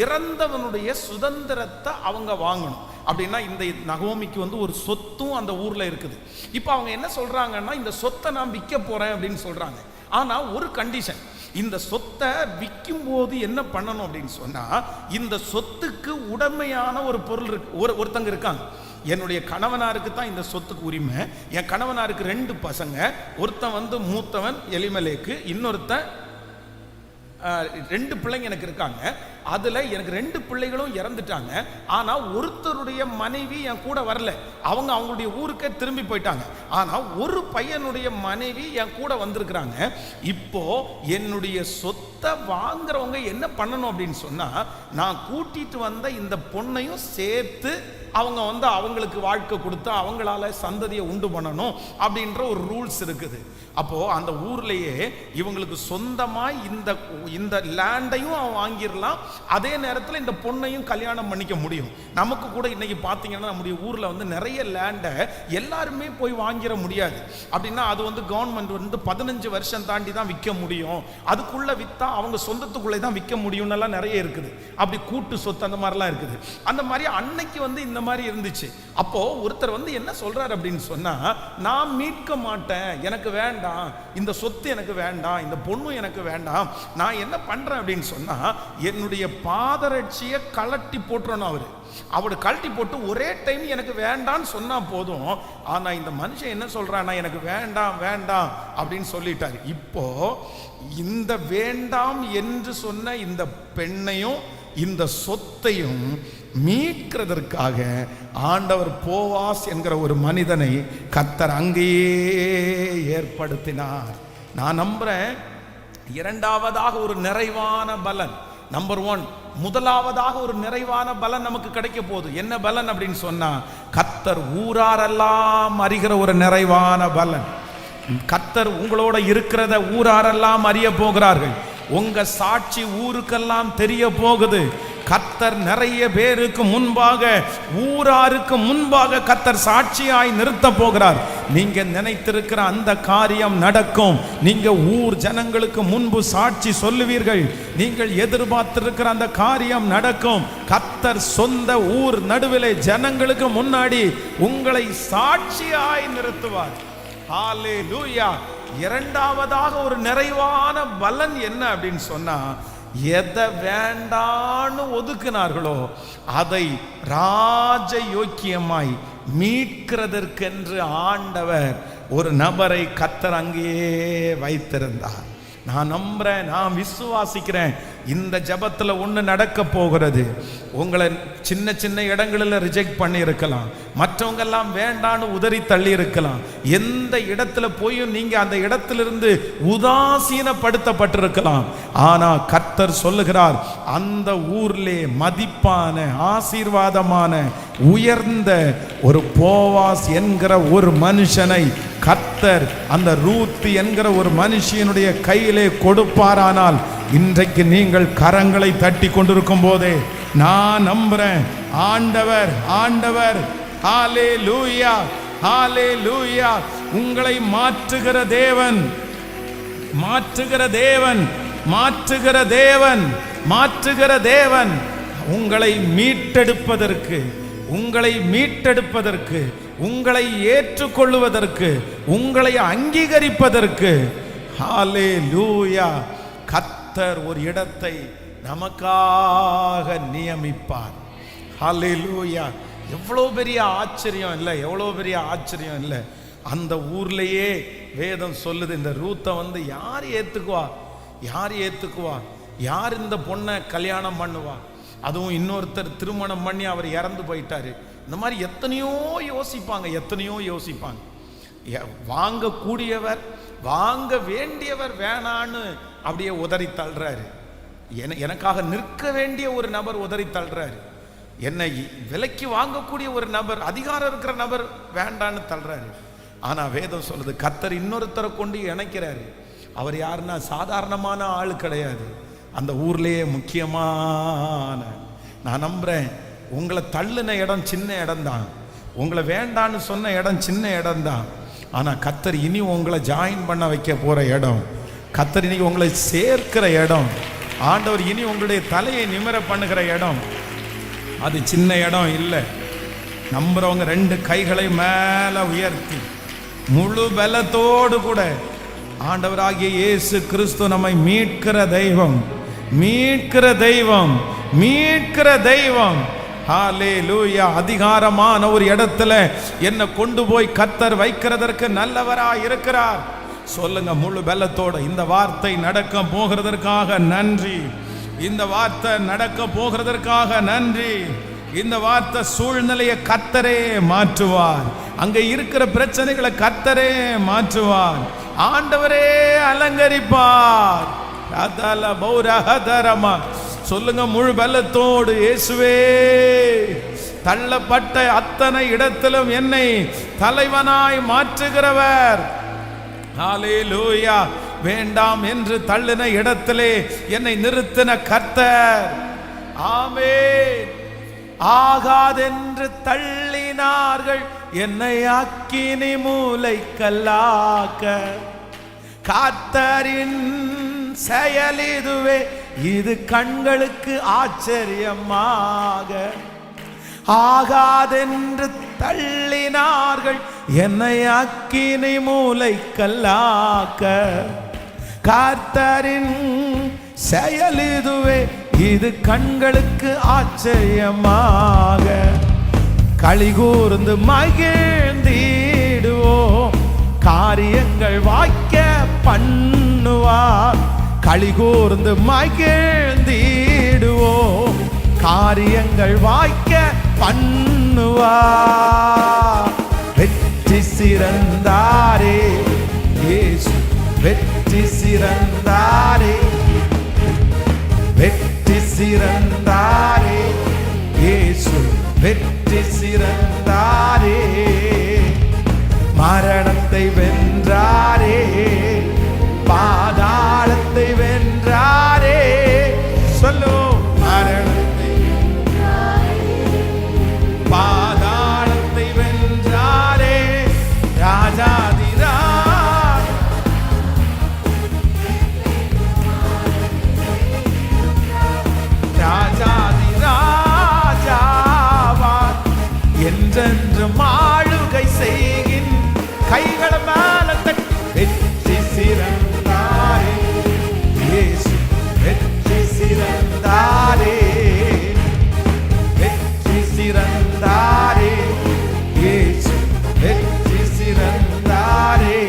இறந்தவனுடைய சுதந்திரத்தை அவங்க வாங்கணும். அப்படின்னா இந்த நகோமிக்கு ஒரு சொத்தும் அந்த ஊர்ல இருக்குது. இப்போ அவங்க என்ன சொல்றாங்கன்னா, இந்த சொத்தை நான் விற்க போறேன் அப்படின்னு சொல்றாங்க. ஆனா ஒரு கண்டிஷன், இந்த சொத்தை விற்கும் போது என்ன பண்ணணும் அப்படின்னு சொன்னா, இந்த சொத்துக்கு உடமையான ஒரு பொருள் இருக்கு. ஒருத்தங்க இருக்காங்க, என்னுடைய கணவனாருக்கு தான் இந்த சொத்துக்கு உரிமை. என் கணவனாருக்கு 2 பசங்க, ஒருத்தன் மூத்தவன் எலிமெலேக்கு, இன்னொருத்தன் 2 பிள்ளைங்க எனக்கு இருக்காங்க. அதுல எனக்கு 2 பிள்ளைகளும் இறந்துட்டாங்க. ஆனா ஒருத்தருடைய மனைவி என் கூட வரல, அவங்களுடைய ஊருக்கே திரும்பி போயிட்டாங்க. ஆனா ஒரு பையனுடைய மனைவி என் கூட வந்திருக்கிறாங்க. இப்போ என்னுடைய சொத்தை வாங்குறவங்க என்ன பண்ணணும் அப்படின்னு சொன்னா, நான் கூட்டிட்டு வந்த இந்த பொண்ணையும் சேர்த்து அவங்க அவங்களுக்கு வாழ்க்கை கொடுத்து அவங்களால சந்ததியை உண்டு பண்ணணும் அப்படின்ற ஒரு ரூல்ஸ் இருக்குது. அப்போ அந்த ஊர்லயே இவங்களுக்கு சொந்தமாய் இந்த லேண்டையும் அவன் வாங்கிடலாம், அதே நேரத்தில் இந்த பொண்ணையும் கல்யாணம் பண்ணிக்க முடியும். நமக்கு கூட இன்னைக்கு பார்த்தீங்கன்னா நம்முடைய ஊர்ல நிறைய லேண்டை எல்லாருமே போய் வாங்கிட முடியாது. அப்படின்னா அது கவர்மெண்ட் 15 வருஷம் தாண்டி தான் விற்க முடியும், அதுக்குள்ள வித்தா அவங்க சொந்தத்துக்குள்ளே தான் விற்க முடியும்னு எல்லாம் நிறைய இருக்குது. அப்படி கூட்டு சொத்து அந்த மாதிரிலாம் இருக்குது. அந்த மாதிரி அன்னைக்கு இந்த மாதிரி இருந்துச்சு. அப்போ ஒருத்தர் வந்து என்ன சொல்றாரு அப்படின்னு சொன்னா, நான் மீட்க மாட்டேன், எனக்கு வேண்டாம், இந்த சொத்து எனக்கு வேண்டாம், இந்த பொண்ணு எனக்கு வேண்டாம், நான் என்ன பண்றேன் அப்படின்னு சொன்னா, என்னுடைய பாதரட்சியை கலட்டி போட்டுறணும். அவரு கழட்டி போட்டு ஒரே டைம் எனக்கு வேண்டான்னு சொன்னா போதும். ஆனா இந்த மனுஷன் என்ன சொல்றான்னா, எனக்கு வேண்டாம் வேண்டாம் அப்படின்னு சொல்லிட்டாரு. இப்போ இந்த வேண்டாம் என்று சொன்ன இந்த பெண்ணையும் இந்த சொத்தையும் மீட்கிறதற்காக ஆண்டவர் போவாஸ் என்கிற ஒரு மனிதனை கர்த்தர் அங்கேயே ஏற்படுத்தினார். நான் நம்புறேன், இரண்டாவதாக ஒரு நிறைவான பலன், நம்பர் 1, முதலாவதாக ஒரு நிறைவான பலன் நமக்கு கிடைக்க போகுது. என்ன பலன் அப்படின்னு சொன்னா, கர்த்தர் ஊராரெல்லாம் அறிகிற ஒரு நிறைவான பலன். கர்த்தர் உங்களோட இருக்கிறத ஊராரெல்லாம் அறிய போகிறார்கள். உங்க சாட்சி ஊருக்கெல்லாம் தெரிய போகுது. கர்த்தர் நிறைய பேருக்கு முன்பாக, ஊராருக்கு முன்பாக கர்த்தர் சாட்சியாய் நிறுத்த போகிறார். நீங்க நினைத்திருக்கிற அந்த காரியம் நடக்கும். நீங்க ஊர் ஜனங்களுக்கு முன்பு சாட்சி சொல்லுவீர்கள். நீங்கள் எதிர்பார்த்திருக்கிற அந்த காரியம் நடக்கும். கர்த்தர் சொந்த ஊர் நடுவிலே ஜனங்களுக்கு முன்னாடி உங்களை சாட்சியாய் நிறுத்துவார். ஹல்லேலூயா. இரண்டாவதாக ஒரு நிறைவான பலன் என்ன அப்படின்னு சொன்னா, எதை வேண்டான்னு ஒதுக்கினார்களோ அதை ராஜயோக்கியமாய் மீட்கிறதற்கென்று ஆண்டவர் ஒரு நபரை கர்த்தர் அங்கேயே வைத்திருந்தார். நான் நம்புறேன், நான் விசுவாசிக்கிறேன், இந்த ஜபத்துல ஒண்ணு நடக்க போகிறது. உங்களை சின்ன சின்ன இடங்களில் ரிஜெக்ட் பண்ணி இருக்கலாம், மற்றவங்க எல்லாம் வேண்டான்னு உதறி தள்ளி இருக்கலாம். எந்த இடத்துல போய் நீங்க அந்த இடத்திலிருந்து உதாசீனப்படுத்தப்பட்டிருக்கலாம். ஆனா கர்த்தர் சொல்லுகிறார், அந்த ஊர்லே மதிப்பான, ஆசீர்வாதமான, உயர்ந்த ஒரு போவாஸ் என்கிற ஒரு மனுஷனை கர்த்தர் அந்த ரூத் என்கிற ஒரு மனுஷியனுடைய கையிலே கொடுப்பாரானால், இன்றைக்கு நீங்கள் கரங்களை தட்டி கொண்டிருக்கும் போதே நான் நம்புறேன், ஆண்டவர் ஆண்டவர் ஹல்லேலூயா ஹல்லேலூயா உங்களை மாற்றுகிற தேவன், மாற்றுகிற தேவன், மாற்றுகிற தேவன், மாற்றுகிற தேவன், உங்களை மீட்டெடுப்பதற்கு, உங்களை மீட்டெடுப்பதற்கு, உங்களை ஏற்றுக்கொள்வதற்கு, உங்களை அங்கீகரிப்பதற்கு ஹல்லேலூயா கர்த்தர் ஒரு இடத்தை நமக்காக நியமிப்பார். ஹல்லேலூயா. எவ்வளோ பெரிய ஆச்சரியம் இல்லை, எவ்வளோ பெரிய ஆச்சரியம் இல்லை. அந்த ஊர்லேயே வேதம் சொல்லுது, இந்த ரூத்தை வந்து யார் ஏற்றுக்குவா, யார் ஏற்றுக்குவா, யார் இந்த பொண்ணை கல்யாணம் பண்ணுவா, அதுவும் இன்னொருத்தர் திருமணம் பண்ணி அவர் இறந்து போயிட்டாரு. இந்த மாதிரி எத்தனையோ யோசிப்பாங்க, எத்தனையோ யோசிப்பாங்க. வாங்கக்கூடியவர், வாங்க வேண்டியவர் வேணான்னு அப்படியே உதறி தள்ளுறாரு. எனக்காக நிற்க வேண்டிய ஒரு நபர் உதறி தள்ளுறாரு. என்னை விலைக்கு வாங்கக்கூடிய ஒரு நபர், அதிகாரம் இருக்கிற நபர் வேண்டான்னு தள்ளுறாரு. ஆனா வேதம் சொல்லுது, கர்த்தர் இன்னொருத்தரை கொண்டு இணைக்கிறாரு. அவர் யாருன்னா சாதாரணமான ஆளு கிடையாது, அந்த ஊர்லயே முக்கியமான. நான் நம்புறேன், உங்களை தள்ளுன இடம் சின்ன இடம் தான், உங்களை வேண்டான்னு சொன்ன இடம் சின்ன இடம் தான். ஆனா கர்த்தர் இனி உங்களை ஜாயின் பண்ண வைக்க போற இடம், கர்த்தர் இனி உங்களை சேர்க்கிற இடம், ஆண்டவர் இனி உங்களுடைய தலையை நிமிர பண்ணுகிற இடம், அது சின்ன இடம் இல்லை. நம்புறவங்க 2 கைகளை மேல உயர்த்தி முழு பலத்தோடு கூட, ஆண்டவராகிய இயேசு கிறிஸ்து நம்மை மீட்கிற தெய்வம், மீட்கிற தெய்வம், மீட்கிற தெய்வம். ஹல்லேலூயா. அதிகாரமான ஒரு இடத்துல என்னை கொண்டு போய் கர்த்தர் வைக்கிறதற்கு நல்லவராய் இருக்கிறார். சொல்லுங்க முழு பலத்தோட, இந்த வார்த்தை நடக்க போகிறதற்காக நன்றி, இந்த வார்த்தை நடக்க போகிறதற்காக நன்றி. இந்த வார்த்தை சூழ்நிலையை கர்த்தரே மாற்றுவார், அங்க இருக்கிற பிரச்சனைகளை கர்த்தரே மாற்றுவார், ஆண்டவரே அலங்கரிப்பார். சொல்லுங்க முழு பலத்தோடு, இயேசுவே தள்ளப்பட்ட அத்தனை இடத்திலும் என்னை தலைவனாய் மாற்றுகிறவர். ஹல்லேலூயா. வேண்டாம் என்று தள்ளின இடத்திலே என்னை நிறுத்தின கர்த்தர். ஆமென். ஆகாதென்று தள்ளினார்கள் என்னை அக்கினி மூலைக்கல்லாக்க, கர்த்தரின் செயல் இதுவே, இது கண்களுக்கு ஆச்சரியமாக. ஆகாதென்று தள்ளினார்கள், என்னை அக்கினி மூலைக்கல்லாக்க. கர்த்தரின் செயல் இதுவே, இது கண்களுக்கு ஆச்சரியமாக. களி கூர்ந்து மகிழ்ந்திடுவோம், காரியங்கள் வாய்க்க பண்ணுவார். களி கூர்ந்து மகிழ்ந்திடுவோம், காரியங்கள் வாய்க்க பண்ணுவார். வெற்றி சிறந்தாரே இயேசு, வெற்றி சிறந்தாரே, வெற்றி சிறந்தாரே இயேசு, வெற்றி சிறந்தாரே. மரணத்தை வென்றாரே, பாதாளத்தை வென்றாரே. சொல்லுவோம், மரணத்தை பாதாளத்தை வென்றாரே. ராஜாதிராஜ், ராஜாதிராஜாவார் என்றென்று ஆளுகை செய்கின். கைகள மேல தட்டி வெற்றி சிறந்தாரே இயேசு, வெற்றி சிறந்தாரே, வெற்றி சிறந்தாரே இயேசு, வெற்றி சிறந்தாரே.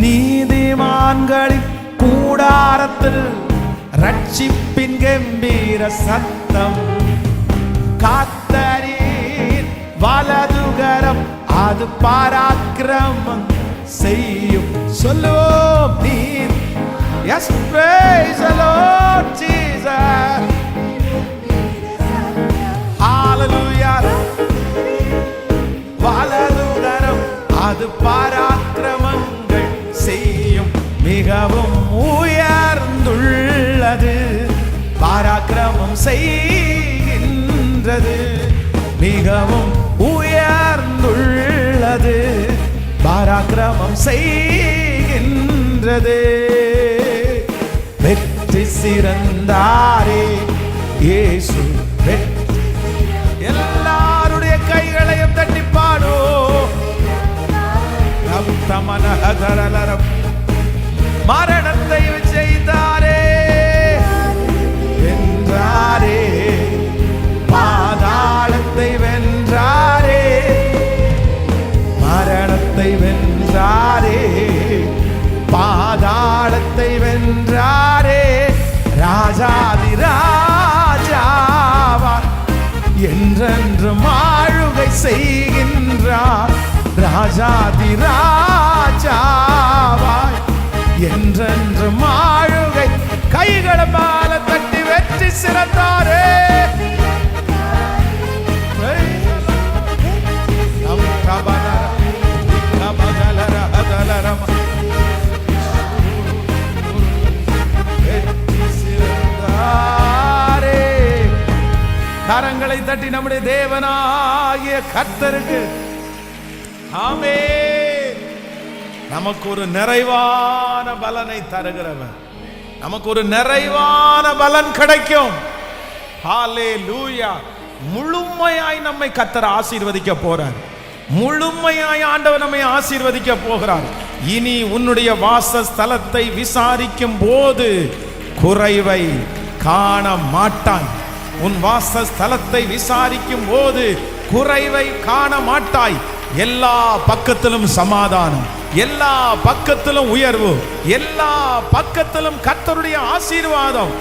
நீதிமான்களின் கூடாரத்தில் ரட்சிப்பின் கம்பீர சத்தம். கர்த்தரின் வலதுகரம் அது பராக்கிரமம் செய்யும். சொல்லுவோம், நீ yes praise the Lord Jesus, hallelujah. வலதுகரம் அது பராக்கிரமங்கள் செய்யும், மிகவும் உயர்ந்துள்ளது. பராக்கிரமம் செய்கின்றது, மிகவும் உயர்ந்துள்ளது. பராக்கிரமம் செய்கின்றது. வெற்றி சிறந்தாரே இயேசு, வெற்றி. எல்லாருடைய கைகளையும் தட்டி பாடோ. மரணத்தை செய்தாரே, வென்றாரே, பாதாளத்தை வென்றாரே, மரணத்தை வென்றாரே, பாதாளத்தை வென்றாரே. ராஜாதிராஜாவார் என்றென்று ஆளுகை செய்கின்றார். ராஜாதிராஜாவார் என்றென்று ஆளுகை. கைகள மேல தட்டி வெற்றி சிறந்தாரே. கரங்களை தட்டி நம்முடைய தேவனாகிய கர்த்தருக்கு ஆமென். நமக்கு ஒரு நிறைவான பலனை தருகிறவர், நமக்கு ஒரு நிறைவான பலன் கிடைக்கும். ஹல்லேலூயா. முழுமையாய் நம்மை கர்த்தர் ஆசீர்வதிக்க போறார். முழுமையாய் ஆண்டவர் நம்மை ஆசீர்வதிக்க போகிறார். இனி உன்னுடைய வாசஸ்தலத்தை விசாரிக்கும் போது குறைவை காண மாட்டாய். உன் வாசஸ்தலத்தை விசாரிக்கும் போது குறைவை காண மாட்டாய். எல்லா பக்கத்திலும் சமாதானம், எல்லா பக்கத்திலும் உயர்வு, எல்லா பக்கத்திலும் கர்த்தருடைய ஆசீர்வாதம்.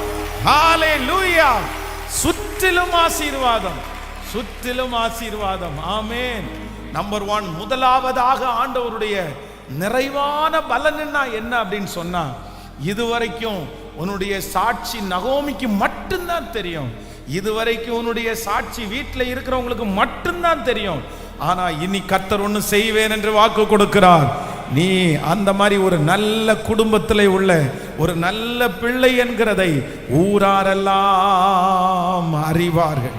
ஹல்லேலூயா. சுற்றிலும் ஆசீர்வாதம், சுற்றிலும் ஆசீர்வாதம். ஆமென். நம்பர் 1, முதலாவதாக ஆண்டவருடைய நிறைவான பலன் என்ன அப்படின்னு சொன்னா, இதுவரைக்கும் உன்னுடைய சாட்சி நகோமிக்கு மட்டும்தான் தெரியும். இதுவரைக்கும் உன்னுடைய சாட்சி வீட்டில் இருக்கிறவங்களுக்கு மட்டும்தான் தெரியும். ஆனா இனி கர்த்தர் ஒன்று செய்வேன் என்று வாக்கு கொடுக்கிறார். நீ அந்த மாதிரி ஒரு நல்ல குடும்பத்தில் உள்ள ஒரு நல்ல பிள்ளை என்கிறதை ஊராரெல்லாம் அறிவார்கள்.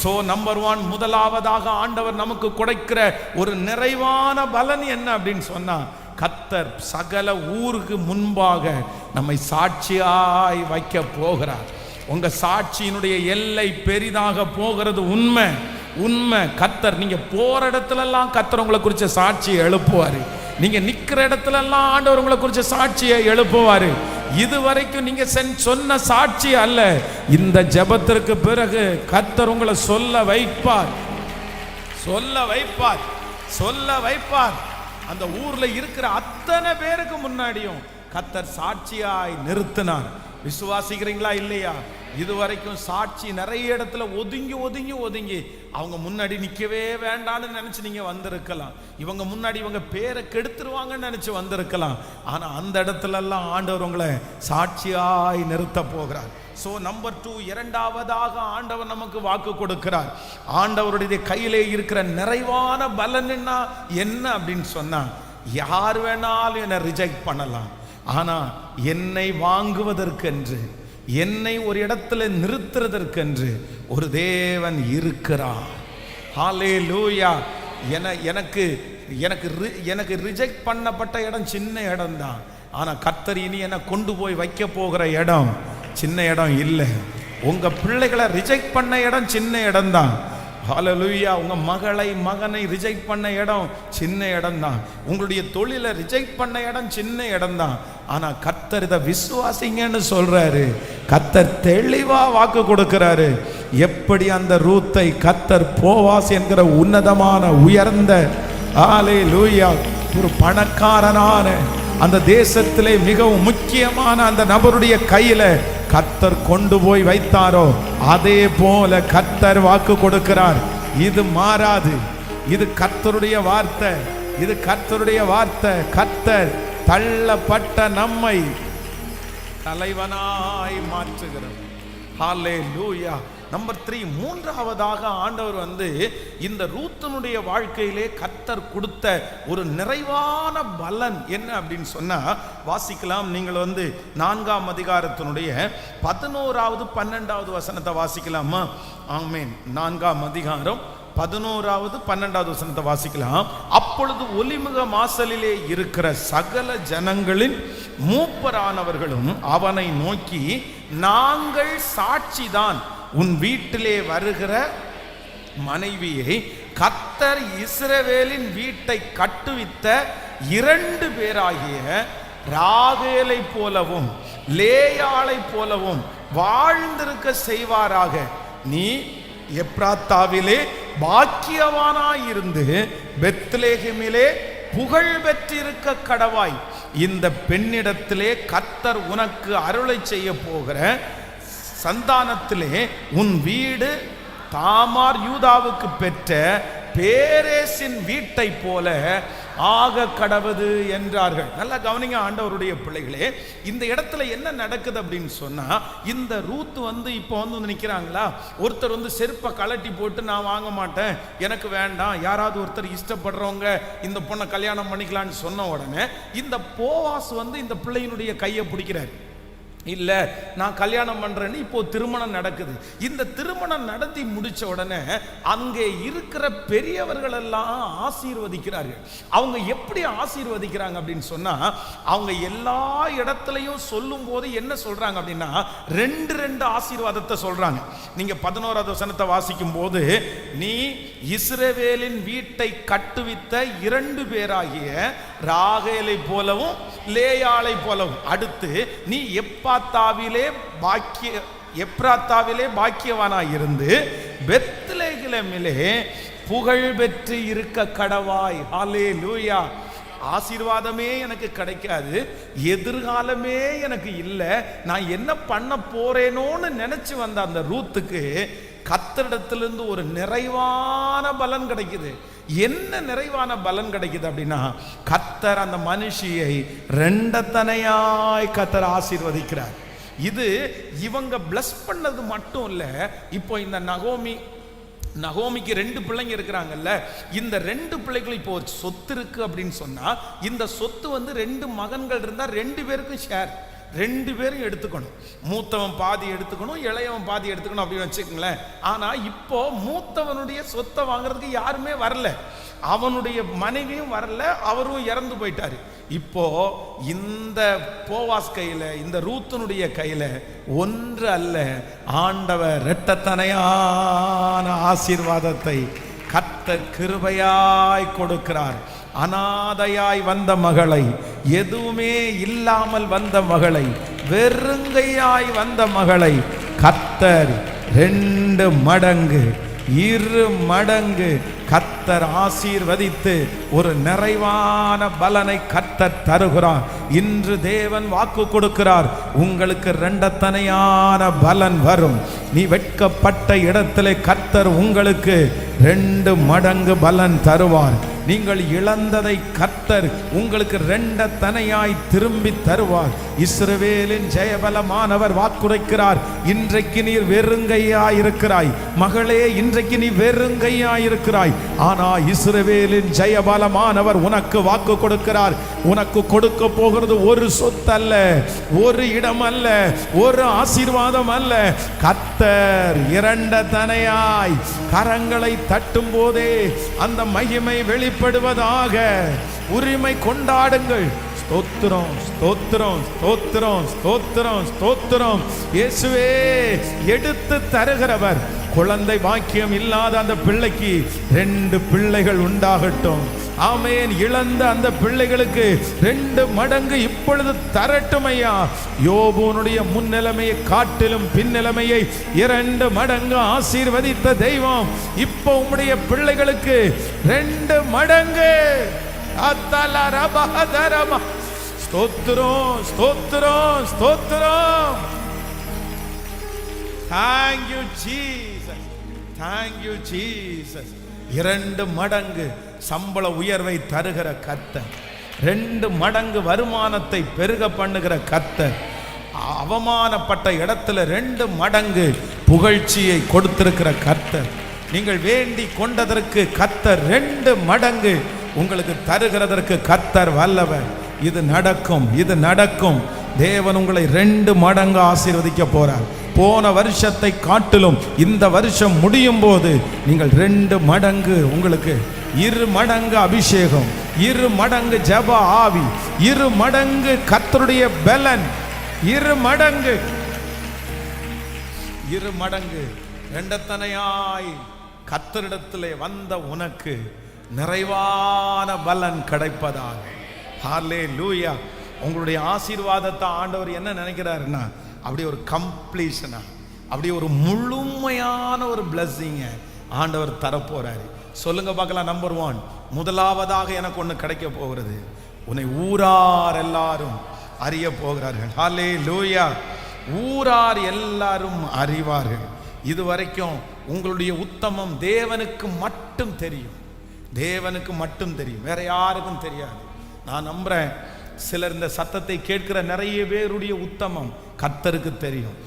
சோ நம்பர் 1, முதலாவதாக ஆண்டவர் நமக்கு கொடுக்கிற ஒரு நிறைவான பலன் என்ன அப்படின்னு சொன்னா, கர்த்தர் சகல ஊருக்கு முன்பாக நம்மை சாட்சியாய் வைக்க போகிறார். உங்க சாட்சியினுடைய எல்லை பெரிதாக போகிறது உண்மை. உண்மை. கர்த்தர் நீங்க போற இடத்துல எல்லாம் கர்த்தர் உங்களை குறிச்ச சாட்சியை எழுப்புவாரு. நீங்க நிக்கிற இடத்துல எல்லாம் ஆண்டவர் உங்களை குறிச்ச சாட்சியை எழுப்புவாரு. இதுவரைக்கும் நீங்க சொன்ன சாட்சி அல்ல, இந்த ஜெபத்திற்கு பிறகு கர்த்தர் உங்களை சொல்ல வைப்பார். சொல்ல வைப்பார். சொல்ல வைப்பார். அந்த ஊர்ல இருக்கிற அத்தனை பேருக்கு முன்னாடியும் கர்த்தர் சாட்சியாய் நிறுத்தினார். விசுவாசிக்கிறீங்களா இல்லையா? இதுவரைக்கும் சாட்சி நிறைய இடத்துல ஒதுங்கி ஒதுங்கி ஒதுங்கி அவங்க முன்னாடி நிற்கவே வேண்டான்னு நினைச்சு நீங்க வந்திருக்கலாம். இவங்க முன்னாடி இவங்க பேரை கெடுத்துருவாங்கன்னு நினைச்சு வந்திருக்கலாம். ஆனா அந்த இடத்துல எல்லாம் ஆண்டவர் உங்களை சாட்சியாய் நிறுத்த போகிறார். சோ நம்பர் 2, இரண்டாவதாக ஆண்டவர் நமக்கு வாக்கு கொடுக்கிறார். ஆண்டவருடைய கையிலே இருக்கிற நிறைவான பலன் என்ன அப்படின்னு சொன்னா, யார் வேணாலும் என்னை ரிஜெக்ட் பண்ணலாம், ஆனா என்னை வாங்குவதற்கென்று, என்னை ஒரு இடத்துல நிறுத்துறதற்கென்று ஒரு தேவன் இருக்கிறார். ஹல்லேலூயா. எனக்கு ரிஜெக்ட் பண்ணப்பட்ட இடம் சின்ன இடம் தான். ஆனா கர்த்தர் இனி என்னை கொண்டு போய் வைக்க போகிற இடம் சின்ன இடம் இல்லை. உங்க பிள்ளைகளை ரிஜெக்ட் பண்ண இடம் சின்ன இடம் தான். ஹல்லேலூயா. உங்க மகனை ரிஜெக்ட் பண்ண இடம் சின்ன இடம் தான். உங்களுடைய தொழிலை ரிஜெக்ட் பண்ண இடம் சின்ன இடம் தான். ஆனா கர்த்தர் இதை விசுவாசிங்கன்னு சொல்றாரு. கர்த்தர் தெளிவா வாக்கு கொடுக்கிறாரு. எப்படி அந்த ரூத்தை கர்த்தர் போவாஸ் என்கிற உன்னதமான உயர்ந்த ஹல்லேலூயா ஒரு பணக்காரனான அந்த தேசத்திலே மிகவும் முக்கியமான அந்த நபருடைய கையில கர்த்தர் கொண்டு போய் வைத்தாரோ, அதே போல கர்த்தர் வாக்கு கொடுக்கிறார். இது மாறாது. இது கர்த்தருடைய வார்த்தை. இது கர்த்தருடைய வார்த்தை. கர்த்தர் தள்ளப்பட்ட நம்மை தலைவனாய் மாற்றுகிறார். ஹல்லேலூயா. நம்பர் 3, மூன்றாவதாக ஆண்டவர் இந்த ரூத்தினுடைய வாழ்க்கையிலே கர்த்தர் கொடுத்த ஒரு நிறைவான பலன் என்ன அப்படின்னு சொன்னா, வாசிக்கலாம். நீங்கள் 4ஆம் அதிகாரத்தினுடைய 11வது 12வது வசனத்தை வாசிக்கலாமா? ஆமென். 4ஆம் அதிகாரம் 11வது 12வது வசனத்தை வாசிக்கலாம். அப்பொழுது ஒலிமுக வாசலிலே இருக்கிற சகல ஜனங்களின் மூப்பரானவர்களும் அவனை நோக்கி, நாங்கள் சாட்சிதான், உன் வீட்டிலே வருகிற மனைவியை கர்த்தர் இஸ்ரவேலின் வீட்டை கட்டுவித்த 2 பேராகிய ராகேலை போலவும் லேயாளை போலவும் வாழ்ந்திருக்க செய்வாராக. நீ எப்ராத்தாவிலே பாக்கியவானாயிருந்து பெத்லேகேமிலே புகழ் பெற்றிருக்க கடவாய். இந்த பெண்ணிடத்திலே கர்த்தர் உனக்கு அருளை செய்ய போகிற சந்தானத்திலே உன் வீடு தாமார் யூதாவுக்கு பெற்ற பேரேசின் வீட்டை போல ஆக கடவது என்றார்கள். நல்லா கவனிங்க ஆண்டவருடைய பிள்ளைகளே. இந்த இடத்துல என்ன நடக்குது அப்படின்னு சொன்னா, இந்த ரூத் இப்போ நிக்கிறாங்களா, ஒருத்தர் செருப்பை கலட்டி போட்டு நான் வாங்க மாட்டேன், எனக்கு வேண்டாம், யாராவது ஒருத்தர் இஷ்டப்படுறவங்க இந்த பொண்ணை கல்யாணம் பண்ணிக்கலான்னு சொன்ன உடனே இந்த போவாஸ் இந்த பிள்ளையினுடைய கையை பிடிக்கிறார். இல்ல நான் கல்யாணம் பண்றேன்னு இப்போ திருமணம் நடக்குது. இந்த திருமணம் நடத்தி முடிச்ச உடனே அங்கே இருக்கிற பெரியவர்கள் எல்லாம் ஆசீர்வதிக்கிறார்கள். அவங்க எப்படி ஆசீர்வதிக்கிறாங்க அப்படின்னு சொன்னா, அவங்க எல்லா இடத்துலையும் சொல்லும் போது என்ன சொல்றாங்க அப்படின்னா, 2 ஆசீர்வாதத்தை சொல்றாங்க. நீங்க 11வது வசனத்தை வாசிக்கும் போது, நீ இஸ்ரவேலின் வீட்டை கட்டுவித்த 2 பேராகிய ராகேலை போலவும் லேயாளை போலவும். அடுத்து, நீ எப்ராத்தாவிலே பாக்கியவானாய் இருந்து பெத்லேகேமிலே புகழ் பெற்று இருக்க கடவாய். ஹல்லேலூயா. ஆசீர்வாதமே எனக்கு கிடைக்காது, எதிர்காலமே எனக்கு இல்லை, நான் என்ன பண்ண போறேனோன்னு நினைச்சு வந்த அந்த ரூத்துக்கு கர்த்தரிடத்திலிருந்து ஒரு நிறைவான பலன் கிடைக்குது. என்ன நிறைவான பலன் கிடைக்குது அப்படின்னா, கர்த்தர் அந்த மனுஷியை 2 தனையாய் கர்த்தர் ஆசீர்வதிக்கிறார். இது இவங்க பிளஸ் பண்ணது மட்டும் இல்ல. இப்போ இந்த நகோமிக்கு 2 பிள்ளைங்க இருக்கிறாங்கல்ல, இந்த 2 பிள்ளைகள் இப்போ சொத்து இருக்கு அப்படின்னு சொன்னா, இந்த சொத்து 2 மகன்கள் இருந்தா 2 பேருக்கும் ஷேர். ரெண்டு பேரும் எடுத்துக்கணும். மூத்தவன் பாதி எடுத்துக்கணும், இளையவன் பாதி எடுத்துக்கணும் அப்படின்னு வச்சுக்கோங்களேன். ஆனா இப்போ மூத்தவனுடைய சொத்தை வாங்குறதுக்கு யாருமே வரல, அவனுடைய மனைவியும் வரல, அவரும் இறந்து போயிட்டாரு. இப்போ இந்த போவாஸ் கையில, இந்த ரூத்தனுடைய கையில ஒன்று அல்ல, ஆண்டவர் இரட்டத்தனையான ஆசீர்வாதத்தை கர்த்தர் கிருபையாய் கொடுக்கிறார். அனாதையாய் வந்த மகளை, எதுவுமே இல்லாமல் வந்த மகளை, வெறுங்கையாய் வந்த மகளை கர்த்தர் 2 மடங்கு 2 மடங்கு கர்த்தர் ஆசீர்வதித்து ஒரு நிறைவான பலனை கர்த்தர் தருகிறார். இன்று தேவன் வாக்கு கொடுக்கிறார், உங்களுக்கு 2 தனையான பலன் வரும். நீ வெட்கப்பட்ட இடத்திலே கர்த்தர் உங்களுக்கு 2 மடங்கு பலன் தருவார். நீங்கள் இழந்ததை கர்த்தர் உங்களுக்கு 2 தனையாய் திரும்பி தருவார். இஸ்ரவேலின் ஜெயபலமானவர் வாக்குரைக்கிறார், இன்றைக்கு நீர் வெறுங்கையாய் இருக்கிறாய் மகளே, இன்றைக்கு நீ வெறுங்கையாய் இருக்கிறாய். ஆனா இஸ்ரவேலின் ஜெயபலமானவர் உனக்கு வாக்கு கொடுக்கிறார், உனக்கு கொடுக்க போகிறது ஒரு சொத்து அல்ல, ஒரு இடம் அல்ல, ஒரு ஆசீர்வாதம் அல்ல. கர்த்தர் 2 தனையாய் கரங்களை தட்டும் போதே அந்த மகிமை வெளிப்படுவதாக. உரிமை கொண்டாடுங்கள். ஸ்தோத்திரம், ஸ்தோத்திரம், ஸ்தோத்திரம், ஸ்தோத்திரம், ஸ்தோத்திரம். இயேசுவே எடுத்து தருகிறவர். குழந்தை பாக்கியம் இல்லாத அந்த பிள்ளைக்கு 2 பிள்ளைகள் உண்டாகட்டும். ஆமென். இழந்த அந்த பிள்ளைகளுக்கு 2 மடங்கு இப்பொழுது தரட்டும் ஐயா. யோபுனுடைய முன்னிலைமையை காட்டிலும் பின்னிலைமையை 2 மடங்கு ஆசீர்வதித்த தெய்வம் இப்போ உம்முடைய பிள்ளைகளுக்கு 2 மடங்கு. ஸ்தோத்திரம், ஸ்தோத்திரம், ஸ்தோத்திரம். Thank you Jesus, thank you Jesus. 2 மடங்கு சம்பள உயர்வை தருகிற கர்த்தர், 2 மடங்கு வருமானத்தை பெருக பண்ணுகிற கர்த்தர், அவமானப்பட்ட இடத்துல 2 மடங்கு புகழ்ச்சியை கொடுத்திருக்கிற கர்த்தர், நீங்கள் வேண்டி கொண்டதற்கு கர்த்தர் 2 மடங்கு உங்களுக்கு தருகிறதற்கு கர்த்தர் வல்லவர். இது நடக்கும், இது நடக்கும். தேவன் உங்களை 2 மடங்கு ஆசீர்வதிக்க போறார். போன வருஷத்தை காட்டிலும் இந்த வருஷம் முடியும் போது நீங்கள் 2 மடங்கு, உங்களுக்கு 2 மடங்கு அபிஷேகம், 2 மடங்கு ஜெப ஆவி, 2 மடங்கு கர்த்தருடைய பலன், 2 மடங்கு 2 மடங்கு 2 தனையாய் கர்த்தரிடத்திலே வந்த உனக்கு நிறைவான பலன் கிடைப்பதாக. ஹல்லேலூயா. உங்களுடைய ஆசீர்வாதத்தை ஆண்டவர் என்ன நினைக்கிறாருன்னா, அப்படியே ஒரு கம்ப்ளீஷனா, அப்படியே ஒரு முழுமையான ஒரு பிளஸ்ஸிங்க ஆண்டவர் தரப்போறாரு. சொல்லுங்க பார்க்கலாம். நம்பர் 1, முதலாவதாக எனக்கு ஒன்று கிடைக்க போகிறது. உன்னை ஊரார் எல்லாரும் அறிய போகிறார்கள். ஹல்லேலூயா. ஊரார் எல்லாரும் அறிவார்கள். இதுவரைக்கும் உங்களுடைய உத்தமம் தேவனுக்கு மட்டும் தெரியும், தேவனுக்கு மட்டும் தெரியும், வேற யாருக்கும் தெரியாது. நான் நம்புறேன் சிலர் இந்த சத்தத்தை கேட்கிற நிறைய பேருடைய உத்தமம் கர்த்தருக்கு தெரியும்.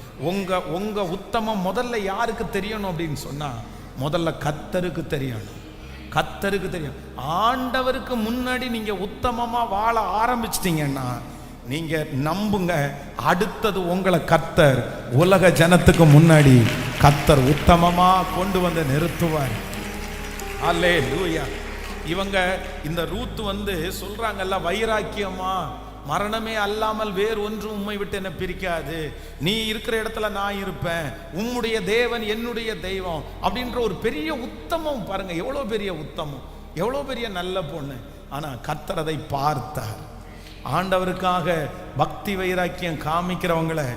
உங்க உத்தமம் முதல்ல யாருக்கு தெரியணும் அப்படின்னு சொன்னா, முதல்ல கர்த்தருக்கு தெரியணும். கர்த்தருக்கு தெரியும். ஆண்டவருக்கு முன்னாடி நீங்க உத்தமமா வாழ ஆரம்பிச்சிட்டீங்கன்னா, நீங்க நம்புங்க, அடுத்தது உங்களை கர்த்தர் உலக ஜனத்துக்கு முன்னாடி கர்த்தர் உத்தமமா கொண்டு வந்து நிறுத்துவார். அல்லேலூயா. இவங்க இந்த ரூத் சொல்றாங்கல்ல, வைராக்கியமா, மரணமே அல்லாமல் வேறு ஒன்றும் உம்மை விட்டு என்ன பிரிக்காது, நீ இருக்கிற இடத்துல நான் இருப்பேன், உம்முடைய தேவன் என்னுடைய தெய்வம் அப்படின்ற ஒரு பெரிய உத்தமம். பாருங்க எவ்வளோ பெரிய உத்தமம், எவ்வளோ பெரிய நல்ல பொண்ணு. ஆனா கர்த்தர் அதை பார்த்தார். ஆண்டவருக்காக பக்தி வைராக்கியம் காமிக்கிறவங்களை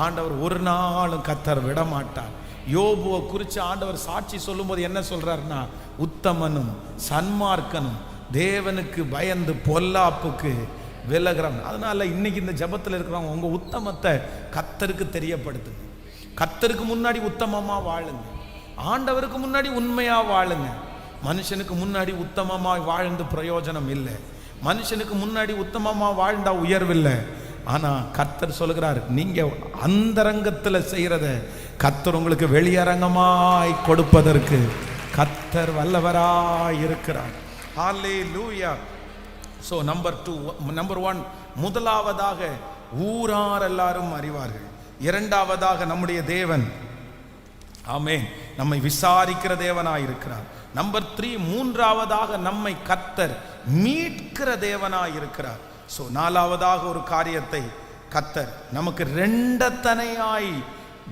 ஆண்டவர் ஒரு நாளும் கர்த்தர் விட மாட்டார். யோபுவை குறித்து ஆண்டவர் சாட்சி சொல்லும்போது என்ன சொல்றாருன்னா, உத்தமனும் சன்மார்க்கனும் தேவனுக்கு பயந்து பொல்லாப்புக்கு விலகிறவன். அதனால இன்னைக்கு இந்த ஜபத்தில் இருக்கிறவங்க உங்க உத்தமத்தை கர்த்தருக்கு தெரியப்படுத்துங்க. கர்த்தருக்கு முன்னாடி உத்தமமா வாழுங்க, ஆண்டவருக்கு முன்னாடி உண்மையா வாழுங்க. மனுஷனுக்கு முன்னாடி உத்தமமா வாழ்ந்து பிரயோஜனம் இல்லை, மனுஷனுக்கு முன்னாடி உத்தமமா வாழ்ந்தா உயர்வில்லை. ஆனா கர்த்தர் சொல்கிறார், நீங்க அந்தரங்கத்தில் செய்யறத கர்த்தர் உங்களுக்கு வெளியரங்கமாய் கொடுப்பதற்கு கர்த்தர் வல்லவராய் இருக்கிறார். ஹல்லேலூயா. ஸோ நம்பர் 1, முதலாவதாக ஊரார் எல்லாரும் அறிவார்கள். இரண்டாவதாக நம்முடைய தேவன், ஆமென், நம்மை விசாரிக்கிற தேவனாயிருக்கிறார். நம்பர் 3, மூன்றாவதாக நம்மை கர்த்தர் மீட்கிற தேவனாயிருக்கிறார். ஸோ நாலாவதாக ஒரு காரியத்தை கர்த்தர் நமக்கு ரெண்டத்தனையாய்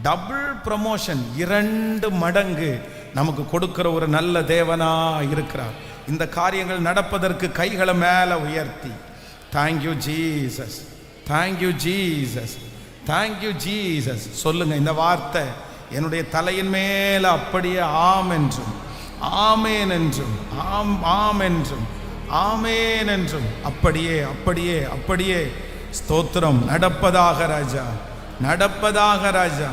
டபுள் ப்ரமோஷன், 2 மடங்கு நமக்கு கொடுக்கிற ஒரு நல்ல தேவனாய் இருக்கிறார். இந்த காரியங்கள் நடப்பதற்கு கைகளை மேலே உயர்த்தி thank you Jesus, thank you Jesus, thank you Jesus சொல்லுங்க. இந்த வார்த்தை என்னுடைய தலையின் மேல அப்படியே ஆம் என்றும் ஆமேன் என்றும் ஆம் என்றும் ஆமேன் என்றும் அப்படியே அப்படியே அப்படியே ஸ்தோத்திரம் நடப்பதாக ராஜா, நடப்பதாக ராஜா,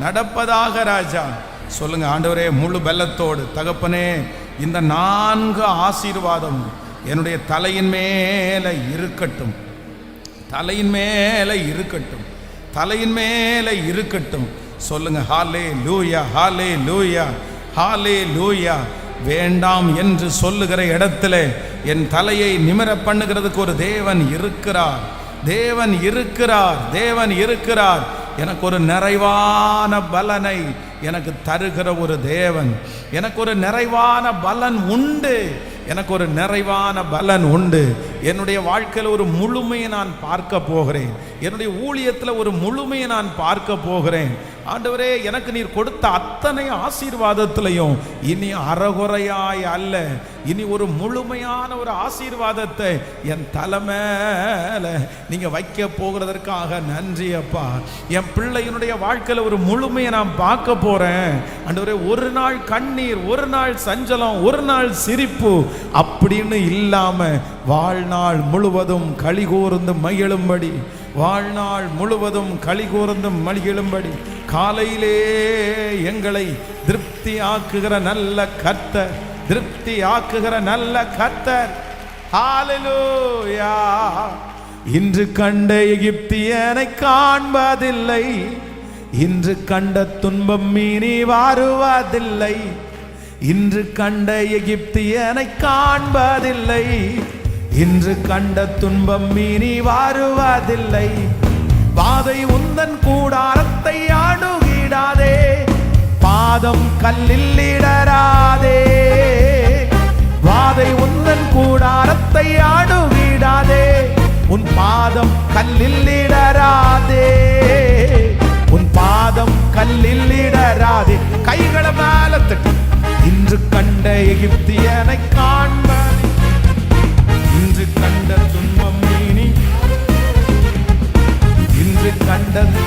நடப்பதாக ராஜா. சொல்லுங்க ஆண்டவரே, முழு பலத்தோடு தகப்பனே, இந்த 4 ஆசீர்வாதம் என்னுடைய தலையின் மேல இருக்கட்டும், தலையின் மேல இருக்கட்டும், தலையின் மேல இருக்கட்டும். சொல்லுங்க ஹல்லேலூயா, ஹல்லேலூயா, ஹல்லேலூயா. வேண்டாம் என்று சொல்லுகிற இடத்துல என் தலையை நிமிர பண்ணுகிறதுக்கு ஒரு தேவன் இருக்கிறார், தேவன் இருக்கிறார், தேவன் இருக்கிறார். எனக்கு ஒரு நிறைவான பலனை எனக்கு தருகிற ஒரு தேவன், எனக்கு ஒரு நிறைவான பலன் உண்டு, எனக்கு ஒரு நிறைவான பலன் உண்டு. என்னுடைய வாழ்க்கையில் ஒரு முழுமையை நான் பார்க்க போகிறேன், என்னுடைய ஊழியத்தில் ஒரு முழுமையை நான் பார்க்க போகிறேன். ஆண்டவரே, எனக்கு நீர் கொடுத்த அத்தனை ஆசீர்வாதத்திலையும் இனி அறகுறையாய் அல்ல, இனி ஒரு முழுமையான ஒரு ஆசீர்வாதத்தை என் தலைமையில நீங்க வைக்க போகிறதற்காக நன்றி அப்பா. என் பிள்ளையினுடைய வாழ்க்கையில் ஒரு முழுமையை நான் பார்க்க போறேன் ஆண்டவரே. ஒரு நாள் கண்ணீர், ஒரு நாள் சஞ்சலம், ஒரு நாள் சிரிப்பு அப்படின்னு இல்லாம வாழ்நாள் முழுவதும் களி கூர்ந்து மகிழும்படி, வாழ்நாள் முழுவதும் களி கூர்ந்து மகிழும்படி காலையிலே எங்களை திருப்தி ஆக்குகிற நல்ல கர்த்தர், திருப்தி ஆக்குகிற நல்ல கர்த்தர். ஹல்லேலூயா. இன்று கண்ட எகிப்தியனை காண்பதில்லை, இன்று கண்ட துன்பம் இனி வருவதில்லை, இன்று கண்ட எகிப்தியனை காண்பதில்லை, இன்று கண்ட துன்பம் இனி வருவதில்லை. பாதை உந்தன் கூடாரத்தை அணுகிடாதே, பாதம் கல்லில் இடராதே. பாதை உந்தன் கூடாரத்தை அணுகிடாதே, உன் பாதம் கல்லில் இடராதே, உன் பாதம் கல்லில் இடராதே. கைகளை மேல தட்டி இன்று கண்ட எகிப்தியனை காண்பது, இன்று கண்ட துன்பம் இனி, இன்று கண்டது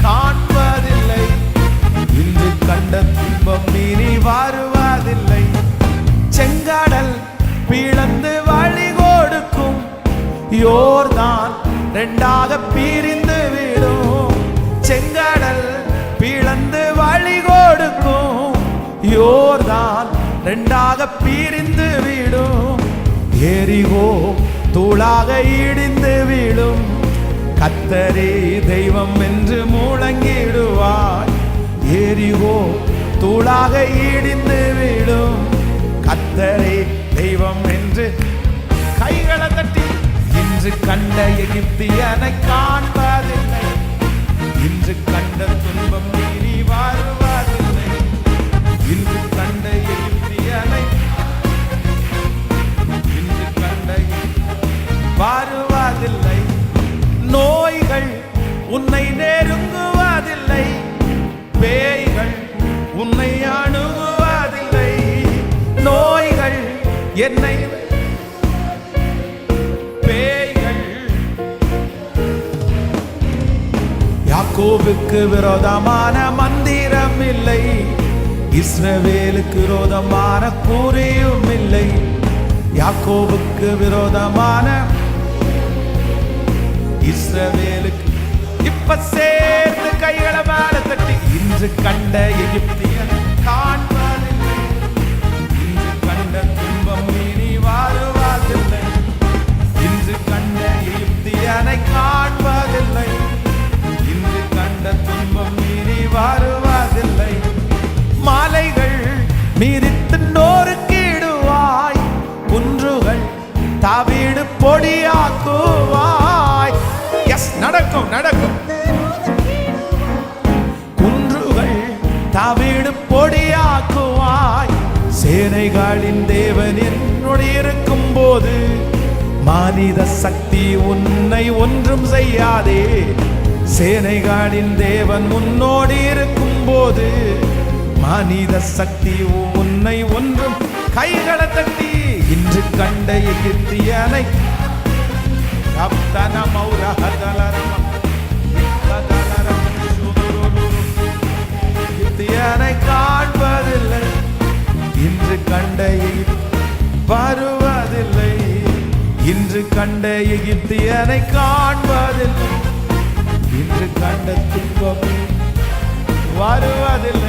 காண்பதில்லை, இன்று கண்ட துன்பம் இனி வருவதில்லை. செங்கடல் பிளந்து வழி கொடுக்கும், யோர்தான் 2ஆக பிரிந்து விடும். செங்கடல் பிளந்து வழி கொடுக்கும், யோர்தான் 2ஆக பிரிந்து விடும். எரிகோ தூளாக இடிந்து விடும். கர்த்தரே தெய்வம் என்று முழங்கிடுவாய். எரிகோ தூளாக இடிந்து விடும். கர்த்தரே தெய்வம் என்று கைகளை தட்டி இன்று கண்ட எகிப்தியனை காண்பதில்லை, இன்று கண்ட துன்பம் இனி வருவதில்லை, இன்று கண்ட எகிப்தியனை, இன்று கண்ட வருவதில்லை. நோய்கள் உன்னை நெருங்குவதில்லை, பேய்கள் உன்னை அணுகுவதில்லை. நோய்கள் என்னை, பேய்கள். யாக்கோபுக்கு விரோதமான மந்திரம் இல்லை, இஸ்ரவேலுக்கு விரோதமான கூறியும் இல்லை. யாக்கோபுக்கு விரோதமான, இஸ்ரவேலுக்கு இப்ப சேர்ந்து கைகளை மேல தட்டி இன்று கண்ட எகிப்தியன் காண்பதில்லை, இன்று கண்ட துன்பம் இனி வருவதில்லை, இன்று கண்ட எகிப்தியனை காண்பதில்லை, இன்று கண்ட துன்பம் இனி வருவதில்லை. மாலைகள் மீதித்து நோருக்கிடுவாய், குன்றுகள் தவிடு பொடியாக்குவாய். எஸ், நடக்கும். குன்றுகள் தவிடு பொடியாக்குவாய். சேனைகளின் தேவன் என்னோடு இருக்கும் போது மனித சக்தி உன்னை ஒன்றும் செய்யாதே. சேனைகளின் தேவன் உன்னோடு இருக்கும் போது மனித சக்தி உன்னை ஒன்றும். கைகளை தட்டி இன்று கண்ட எகிப்தியனை எகிப்தியனை காண்பதில்லை. இன்று கண்ட வருவதில்லை. இன்று கண்ட எகிப்தியனை காண்பதில்லை. இன்று கண்ட துன்பம் வருவதில்லை.